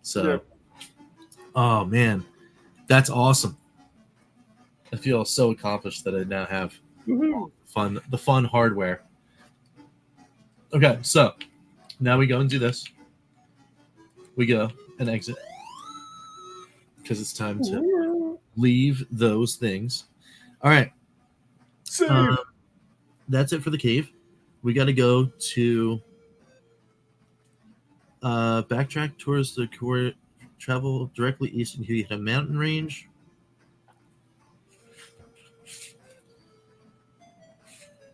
So, oh man, that's awesome. I feel so accomplished that I now have the fun hardware. Okay, so now we go and do this. We go and exit because it's time to leave those things. All right. That's it for the cave. We got to go to backtrack towards the core, travel directly east until you hit a mountain range.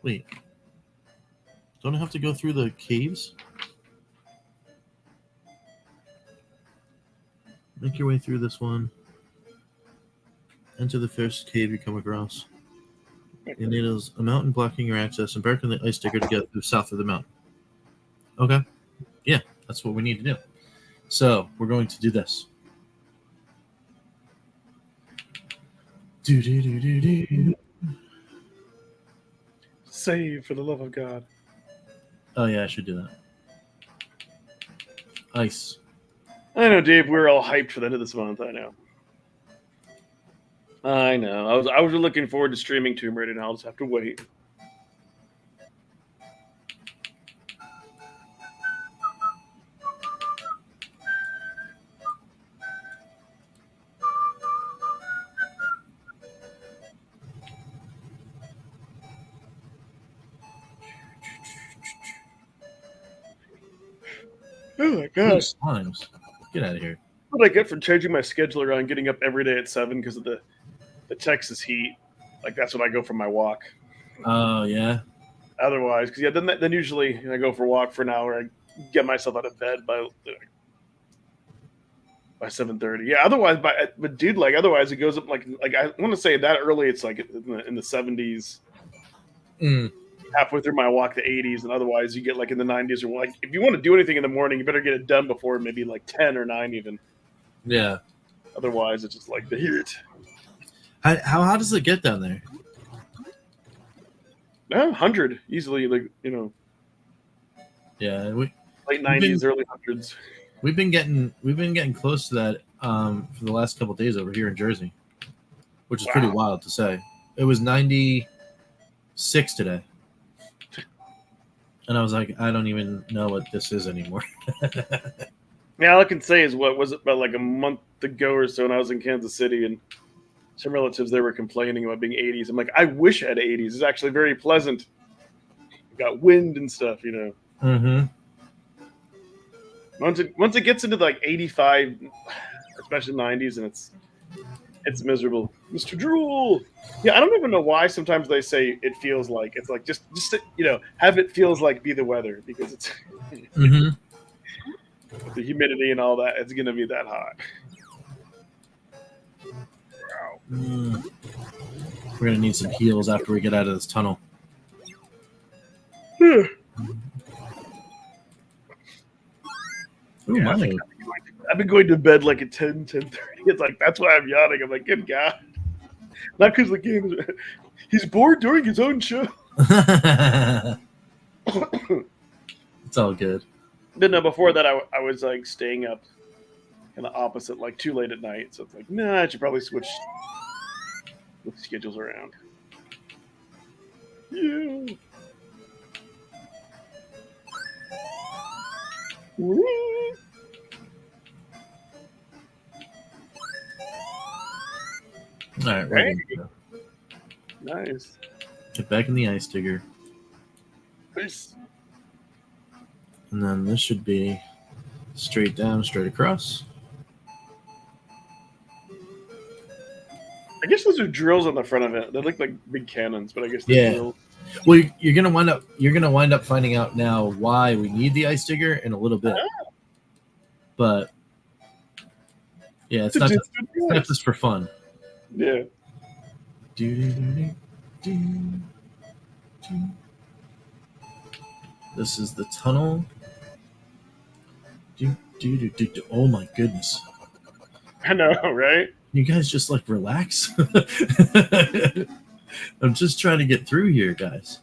Wait. Don't I have to go through the caves? Make your way through this one. Enter the first cave you come across. It is a mountain blocking your access. Embark on the ice digger to get through south of the mountain. Okay. Yeah, that's what we need to do. So we're going to do this. Do. Save for the love of God. Oh yeah, I should do that. Ice. I know, Dave. We're all hyped for the end of this month. I know. I was looking forward to streaming Tomb Raider, and I'll just have to wait. Oh my gosh. Slimes. Get out of here. What I get for changing my schedule around getting up every day at 7 because of the Texas heat. Like, that's when I go for my walk. Oh, yeah? Otherwise, because then usually I go for a walk for an hour. I get myself out of bed by 7:30. Yeah. Otherwise, otherwise it goes up like I want to say that early. It's like in the 70s. Halfway through my walk, the 80s, and otherwise you get like in the 90s or like if you want to do anything in the morning, you better get it done before maybe like 10 or 9 even. Yeah. Otherwise, it's just like the heat. How hot does it get down there? 100 easily, like Yeah, late 90s, early hundreds. We've been getting close to that for the last couple of days over here in Jersey, which is pretty wild to say. It was 96 today, and I was like, I don't even know what this is anymore. Yeah, all I can say is what was it about like a month ago or so when I was in Kansas City and some relatives there were complaining about being 80s. I'm like, I wish I had 80s. It's actually very pleasant. You got wind and stuff, Mm-hmm. Once it gets into like 85, especially 90s, and it's miserable. Mr. Drool. Yeah, I don't even know why sometimes they say it feels like it's like just have it feels like be the weather because it's the humidity and all that. It's gonna be that hot. We're gonna need some heals after we get out of this tunnel. Ooh, yeah, I've been going to bed like at 10:30. It's like that's why I'm yawning. I'm like, good God. Not because the game is he's bored during his own show. It's all good. But no, before that I was like staying up kind of opposite, like too late at night. So it's like, nah, I should probably switch the schedules around. Yeah. Woo. All right, ready. Nice. Get back in the ice digger. Nice. And then this should be straight down, straight across. I guess those are drills on the front of it. They look like big cannons, but I guess they're drills. Well, you're gonna wind up finding out now why we need the ice digger in a little bit. But yeah, it's not just for fun. Yeah. This is the tunnel. Oh my goodness. I know, right? You guys just like relax. I'm just trying to get through here, guys.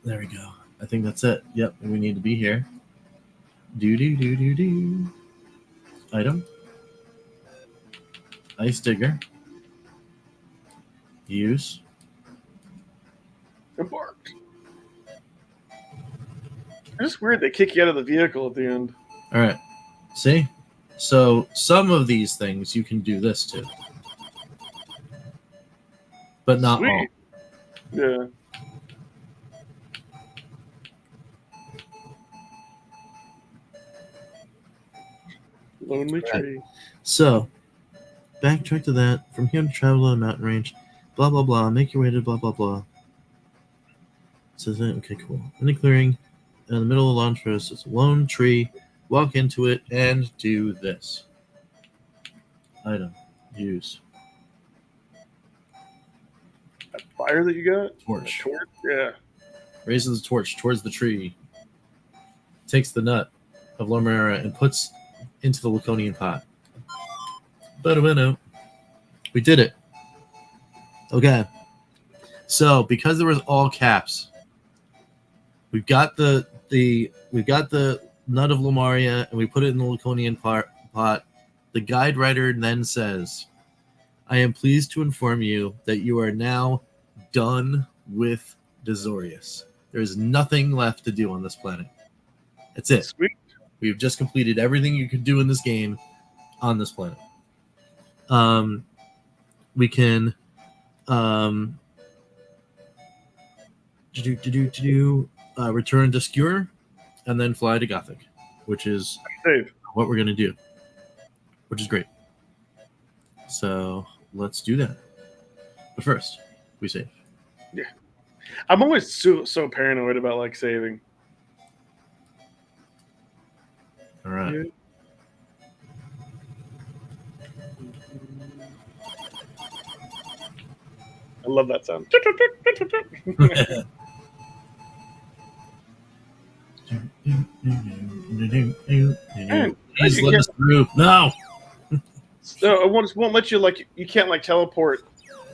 There we go. I think that's it. Yep, we need to be here. Do. Item. Ice digger. Use. Embarked. It's just weird they kick you out of the vehicle at the end. All right. See? So some of these things you can do this to. But not all. Sweet. Yeah. Lonely Right. tree. So, backtrack to that. From here to travel on a mountain range. Blah, blah, blah. Make your way to blah, blah, blah. So, okay, cool. In a clearing, in the middle of the lawn forest, it's a lone tree. Walk into it and do this. Item. Use. That fire that you got? Torch. Torch? Yeah. Raises the torch towards the tree. Takes the nut of Lomera and puts into the Laconian pot. Bada-bada. We did it. Okay. So because there was all caps, we've got the nut of Lomaria and we put it in the Laconian pot. The guide writer then says, I am pleased to inform you that you are now done with Dezorius. There is nothing left to do on this planet. That's it. Sweet. We've just completed everything you could do in this game on this planet. We can return to Skewer and then fly to Gothic, which is Save. what we're going to do, which is great. So let's do that. But first, we save. Yeah. I'm always so paranoid about like saving. All right. Yeah. I love that sound. Please let us through. No. So it won't let you like you can't like teleport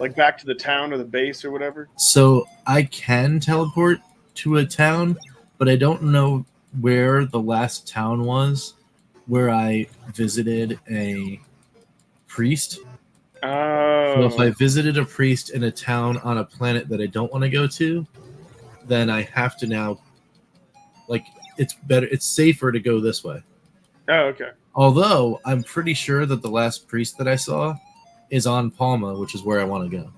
like back to the town or the base or whatever. So I can teleport to a town, but I don't know where the last town was where I visited a priest. Oh. So if I visited a priest in a town on a planet that I don't want to go to, then I have to now, like, it's safer to go this way. Oh, okay. Although I'm pretty sure that the last priest that I saw is on Palma, which is where I want to go.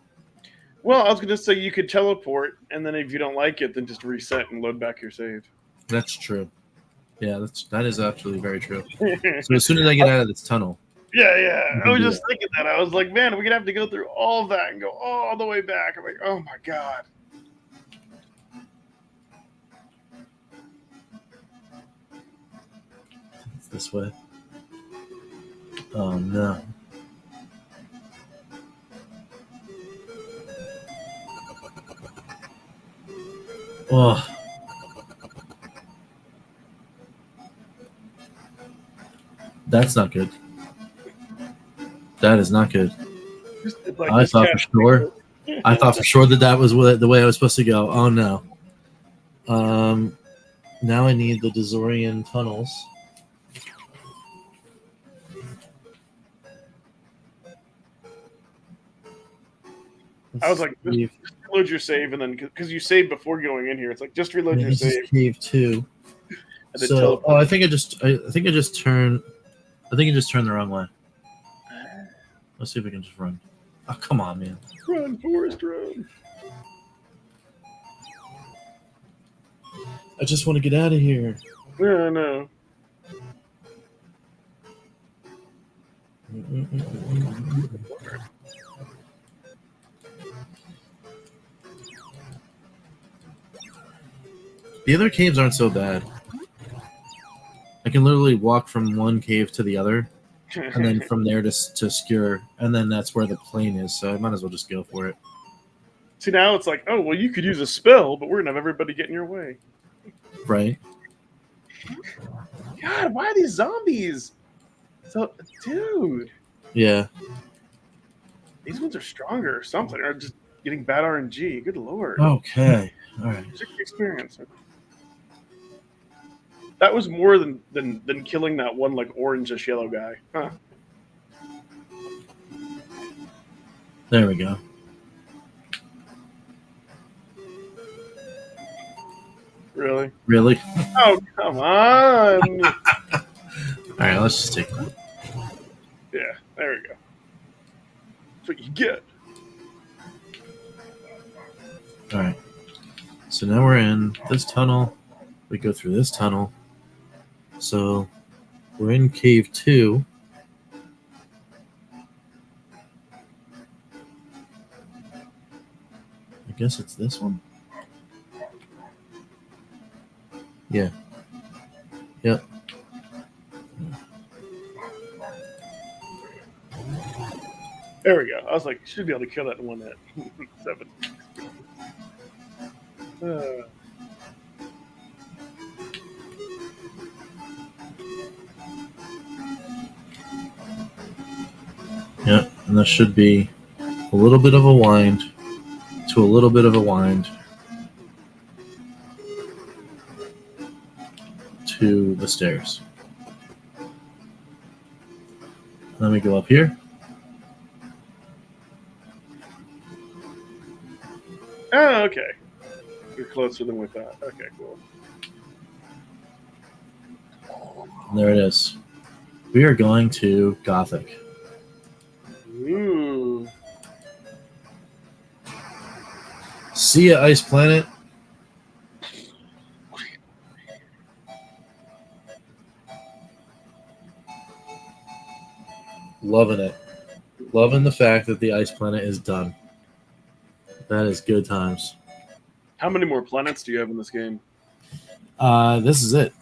Well, I was going to say you could teleport, and then if you don't like it, then just reset and load back your save. That's true. Yeah, that is actually very true. So as soon as I get out of this tunnel. Yeah. I was just thinking that. I was like, man, we're going to have to go through all of that and go all the way back. I'm like, oh my God. It's this way. Oh no. Oh. That's not good. That is not good. Like I thought for sure. I thought for sure that was the way I was supposed to go. Oh no. Now I need the Dezorian tunnels. I was like, just reload your save, and then because you saved before going in here, it's like just reload your this is save. cave 2. And then So, I think I just turned the wrong way. Let's see if we can just run. Oh, come on, man. Run, Forrest, run. I just want to get out of here. Yeah, I know. The other caves aren't so bad. I can literally walk from one cave to the other, and then from there to Skewer, and then that's where the plane is, so I might as well just go for it. See, now it's like, oh, well, you could use a spell, but we're going to have everybody get in your way. Right? God, why are these zombies? So, dude, Yeah. these ones are stronger or something, or just getting bad RNG. Good lord. Okay. All right. Music experience. That was more than killing that one like orange-ish yellow guy. Huh. There we go. Really? Really? Oh, come on. All right. Let's just take that. Yeah, there we go. That's what you get. All right. So now we're in this tunnel. We go through this tunnel. So we're in cave 2. I guess it's this one. Yeah. Yep. There we go. I was like, you should be able to kill that in one hit. 7. Yep. And that should be a little bit of a wind to a little bit of a wind to the stairs. Let me go up here. Oh, okay. You're closer than we thought. Okay, cool. And there it is. We are going to Gothic. Ooh. See ya, Ice Planet. Loving it. Loving the fact that the Ice Planet is done. That is good times. How many more planets do you have in this game? This is it.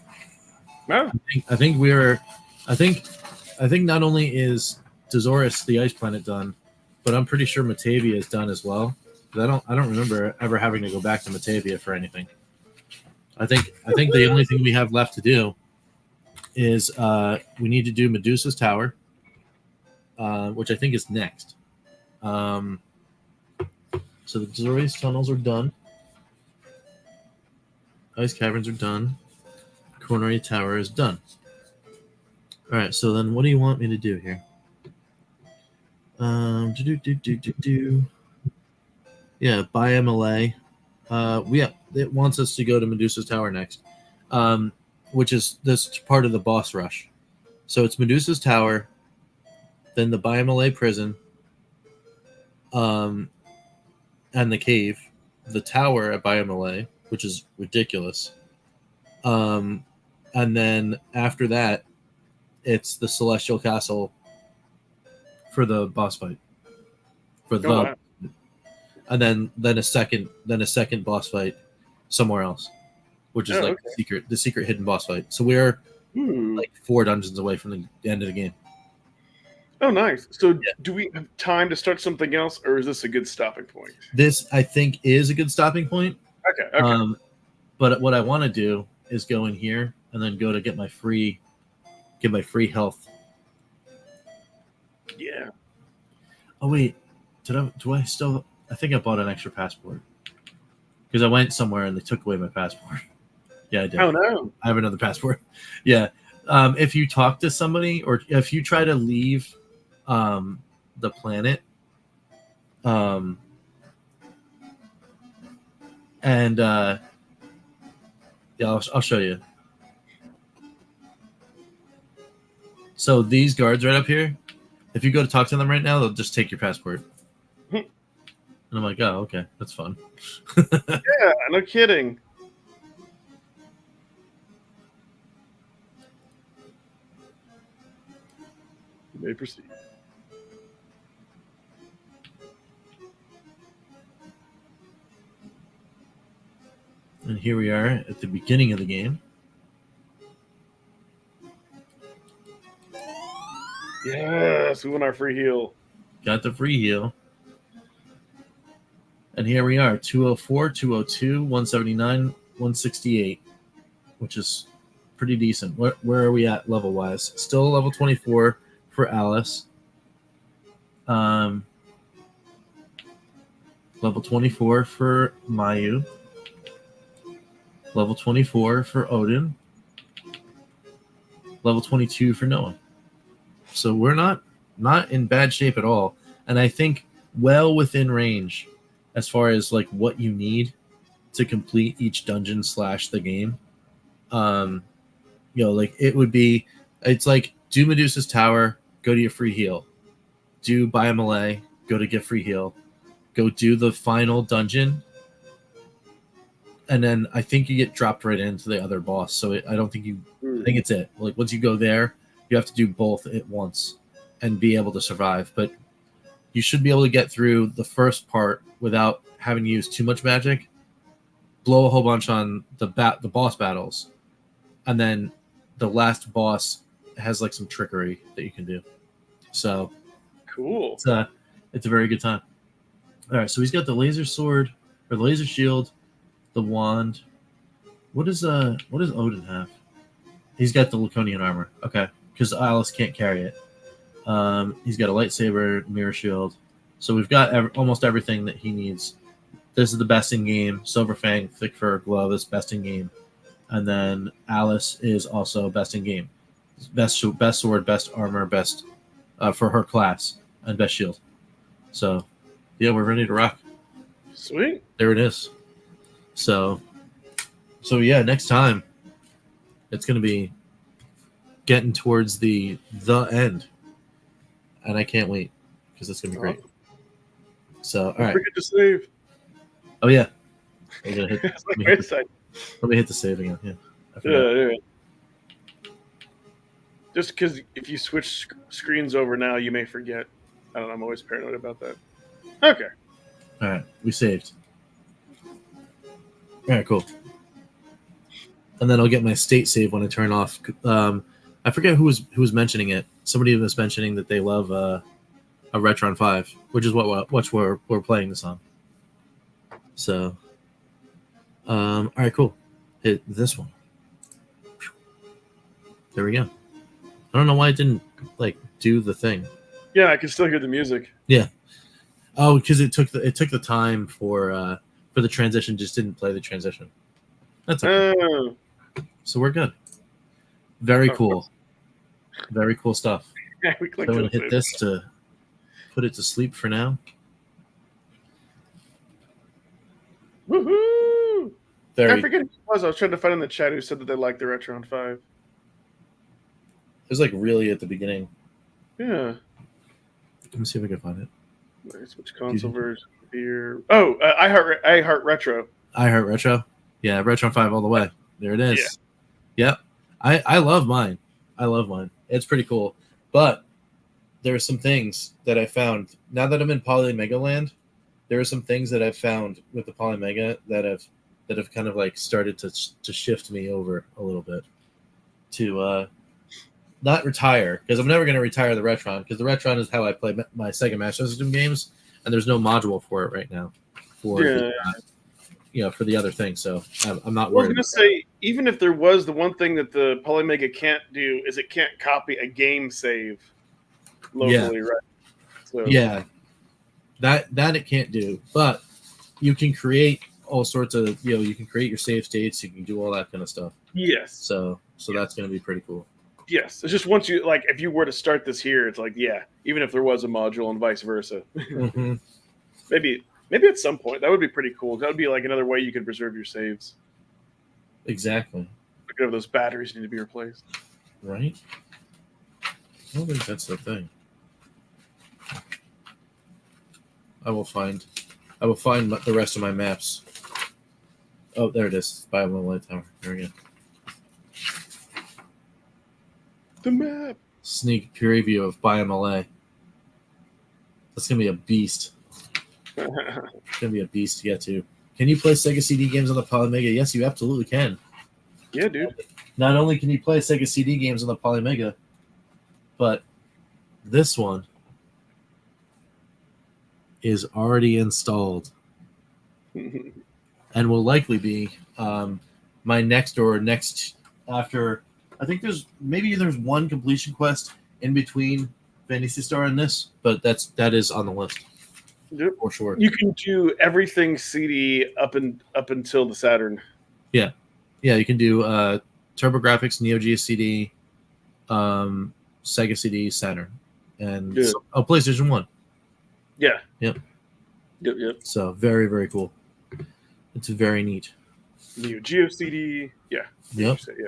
No. I think we're. I think not only is Dozoris the Ice Planet done, but I'm pretty sure Matavia is done as well. But I don't remember ever having to go back to Matavia for anything. I think the only thing we have left to do is we need to do Medusa's Tower, which I think is next. So the Dozoris tunnels are done. Ice caverns are done. Coronary Tower is done. All right, so then what do you want me to do here? Yeah, buy MLA. Yeah, it wants us to go to Medusa's Tower next, which is this part of the boss rush. So it's Medusa's Tower, then the buy MLA prison, and the cave, the tower at buy MLA, which is ridiculous. And then after that, it's the Celestial Castle for the boss fight. Wow. And then a second boss fight somewhere else, which is the secret hidden boss fight. So we're like 4 dungeons away from the end of the game. Oh, nice. So do we have time to start something else, or is this a good stopping point? This, I think, is a good stopping point. Okay. But what I want to do is go in here and then go to get my free health. Yeah. Oh wait, I think I bought an extra passport because I went somewhere and they took away my passport. Yeah, I did. Oh no, I have another passport. Yeah. If you talk to somebody or if you try to leave the planet, and yeah, I'll show you. So these guards right up here, if you go to talk to them right now, they'll just take your passport. And I'm like, oh, okay, that's fun. Yeah, no kidding. You may proceed. And here we are at the beginning of the game. Yes, we won our free heal. Got the free heal. And here we are, 204, 202, 179, 168, which is pretty decent. Where are we at level wise? Still level 24 for Alice. Level 24 for Mayu. Level 24 for Odin. Level 22 for Noah. So we're not in bad shape at all, and I think well within range as far as like what you need to complete each dungeon / the game. Like it's like do Medusa's Tower, go to your free heal. Do Biomele, go to get free heal. Go do the final dungeon, and then I think you get dropped right into the other boss. So I don't think I think it's it. Like once you go there, you have to do both at once and be able to survive. But you should be able to get through the first part without having to use too much magic. Blow a whole bunch on the boss battles, and then the last boss has like some trickery that you can do. So Cool. It's a very good time. All right, so he's got the laser sword or the laser shield, the wand. What does Odin have? He's got the Laconian armor. Okay, because Alice can't carry it. He's got a lightsaber, mirror shield. So we've got almost everything that he needs. This is the best in game. Silver Fang, thick fur glove is best in game, and then Alice is also best in game. Best sword, best armor, best for her class, and best shield. So, yeah, we're ready to rock. Sweet. There it is. So yeah, next time it's going to be getting towards the end, and I can't wait because it's going to be great. So, all right. Don't forget to save. Oh yeah, I'm gonna hit. Let Let me hit the save again. Yeah. Yeah. Just because if you switch screens over now, you may forget. I don't know. I'm always paranoid about that. Okay. All right, we saved. All right, cool. And then I'll get my state save when I turn off. I forget who was mentioning it. Somebody was mentioning that they love a Retron 5, which is what we're playing this on. So, all right, cool. Hit this one. There we go. I don't know why it didn't like do the thing. Yeah, I can still hear the music. Yeah. Oh, because it took the time for the transition. Just didn't play the transition. That's okay. So we're good. Very cool. Very cool stuff. Yeah, we I'm going to hit this to put it to sleep for now. Woohoo! Very. I forget who it was. I was trying to find in the chat who said that they liked the Retron 5. It was like really at the beginning. Yeah. Let me see if I can find it. Which console version here? Oh, I heart retro. I heart retro. Yeah, Retron 5 all the way. There it is. Yeah. Yep. I love mine. It's pretty cool. But there are some things that I found now that I'm in Polymega Land. There are some things that I've found with the Polymega that have kind of like started to shift me over a little bit to not retire, because I'm never going to retire the Retron, because the Retron is how I play my Sega Master System games, and there's no module for it right now for for the other thing. So I'm not worried. I was going to say, even if there was, the one thing that the Polymega can't do is it can't copy a game save locally, right? So. Yeah, that it can't do, but you can create all sorts of you can create your save states, you can do all that kind of stuff. Yes. So that's going to be pretty cool. Yes, it's just once you like, if you were to start this here, it's like even if there was a module and vice versa, Mm-hmm. maybe at some point that would be pretty cool. That would be like another way you could preserve your saves. Exactly. Look at those batteries need to be replaced. Right. I don't think that's the thing. I will find the rest of my maps. Oh, there it is. Biomele Light Tower. There we go. The map. Sneak preview of Biomele. That's gonna be a beast. It's gonna be a beast to get to. Can you play Sega CD games on the Polymega? Yes, you absolutely can. Yeah, dude. Not only can you play Sega CD games on the Polymega, but this one is already installed and will likely be my next after. I think there's one completion quest in between Phantasy Star and this, but that is on the list. Yep. For sure. You can do everything CD up until the Saturn. Yeah, you can do TurboGrafx, Neo Geo CD, Sega CD, Saturn, and PlayStation 1. Yeah. Yep. So very, very cool. It's very neat. Neo Geo CD. Yeah. Yep. Yeah.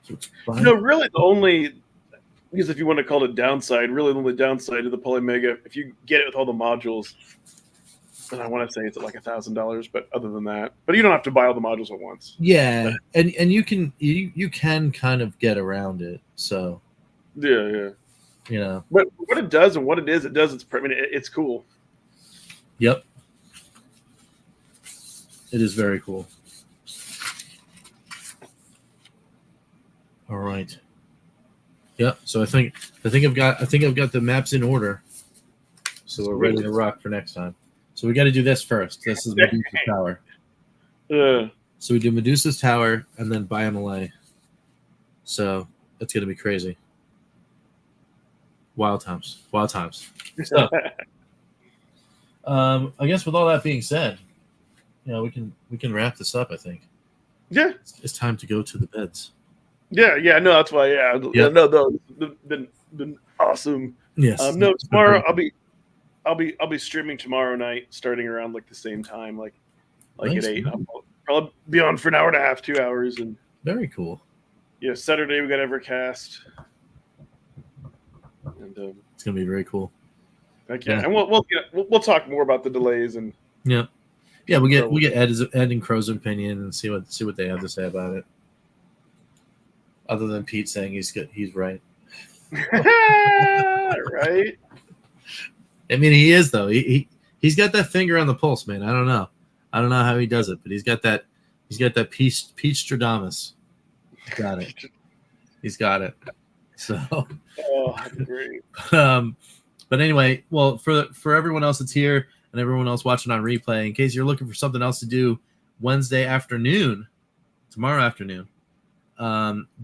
So it's fine. No, really the only, because if you want to call it downside, really the only downside of the Polymega, if you get it with all the modules, and I want to say it's like $1,000, but other than that, but you don't have to buy all the modules at once. Yeah, and you can kind of get around it. So yeah. But what it does and what it is, it's cool. Yep. It is very cool. All right. Yep. So I think I've got the maps in order. So we're ready to rock for next time. So we got to do this first. This is Medusa's Tower. So we do Medusa's Tower and then Biomele. So that's gonna be crazy. Wild times. So, I guess with all that being said, we can wrap this up. I think. Yeah. It's time to go to the beds. Yeah. No, that's why. Yeah. Yep. No. Been awesome. Yes. No, tomorrow I'll be streaming tomorrow night, starting around like the same time, like nice, at 8. I'll probably be on for an hour and a half, 2 hours, and very cool. Yeah. Saturday we got Evercast. And it's gonna be very cool. Heck yeah. And we'll talk more about the delays and we'll get Ed and Crow's opinion and see what they have to say about it. Other than Pete saying he's right. Right. I mean, he is though. He's got that finger on the pulse, man. I don't know how he does it, but he's got that Peach Stradamus. He's got it. So. Oh, great. But anyway, well, for everyone else that's here and everyone else watching on replay, in case you're looking for something else to do tomorrow afternoon,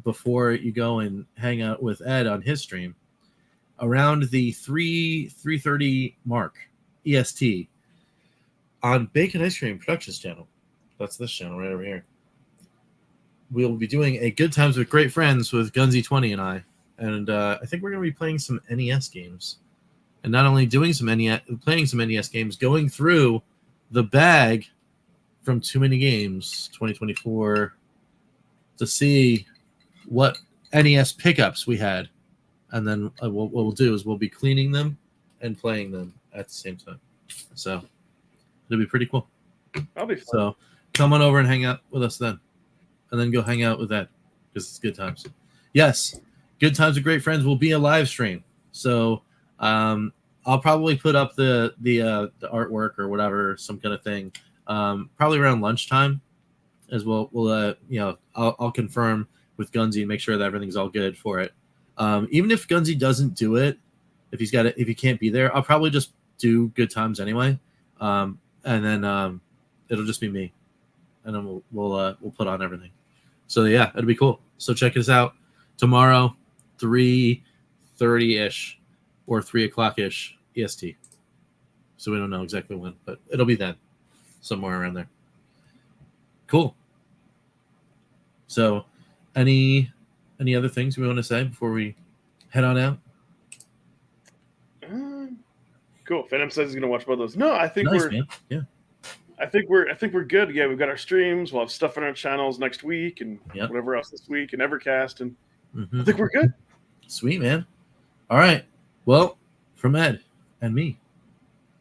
before you go and hang out with Ed on his stream, around the 3:30 mark EST on Bacon Ice Cream Productions channel. That's this channel right over here. We'll be doing a Good Times with Great Friends with Gunsy20 and I. And I think we're going to be playing some NES games. And not only playing some NES games, going through the bag from Too Many Games 2024 to see what NES pickups we had. And then what we'll do is we'll be cleaning them and playing them at the same time. So it'll be pretty cool. That'll be fun. So come on over and hang out with us then. And then go hang out with Ed because it's good times. Yes. Good Times with Great Friends will be a live stream. So I'll probably put up the artwork or whatever, some kind of thing, probably around lunchtime as well. I'll confirm with Gunsy and make sure that everything's all good for it. Even if Gunsy doesn't do it, if he can't be there, I'll probably just do Good Times anyway. And then it'll just be me. And then we'll put on everything. So yeah, it'll be cool. So check us out tomorrow. 3:30-ish or 3 o'clock-ish EST. So we don't know exactly when, but it'll be then, somewhere around there. Cool. So any other things we want to say before we head on out? Cool. Phantom says he's going to watch both those. No, I think nice, man. Yeah. I think we're good. Yeah, we've got our streams. We'll have stuff on our channels next week and whatever else this week and Evercast, and I think we're good. Sweet, man. All right. Well, from Ed and me,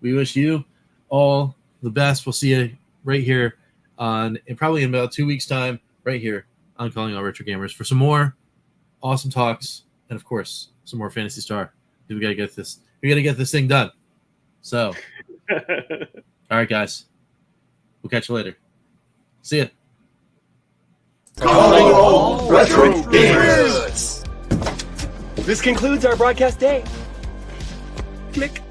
we wish you all the best. We'll see you right here probably in about 2 weeks' time, right here on Calling All Retro Gamers for some more awesome talks and, of course, some more Phantasy Star. We got to get this. We got to get this thing done. So, all right, guys. We'll catch you later. See ya. Calling all retro gamers. This concludes our broadcast day. Click.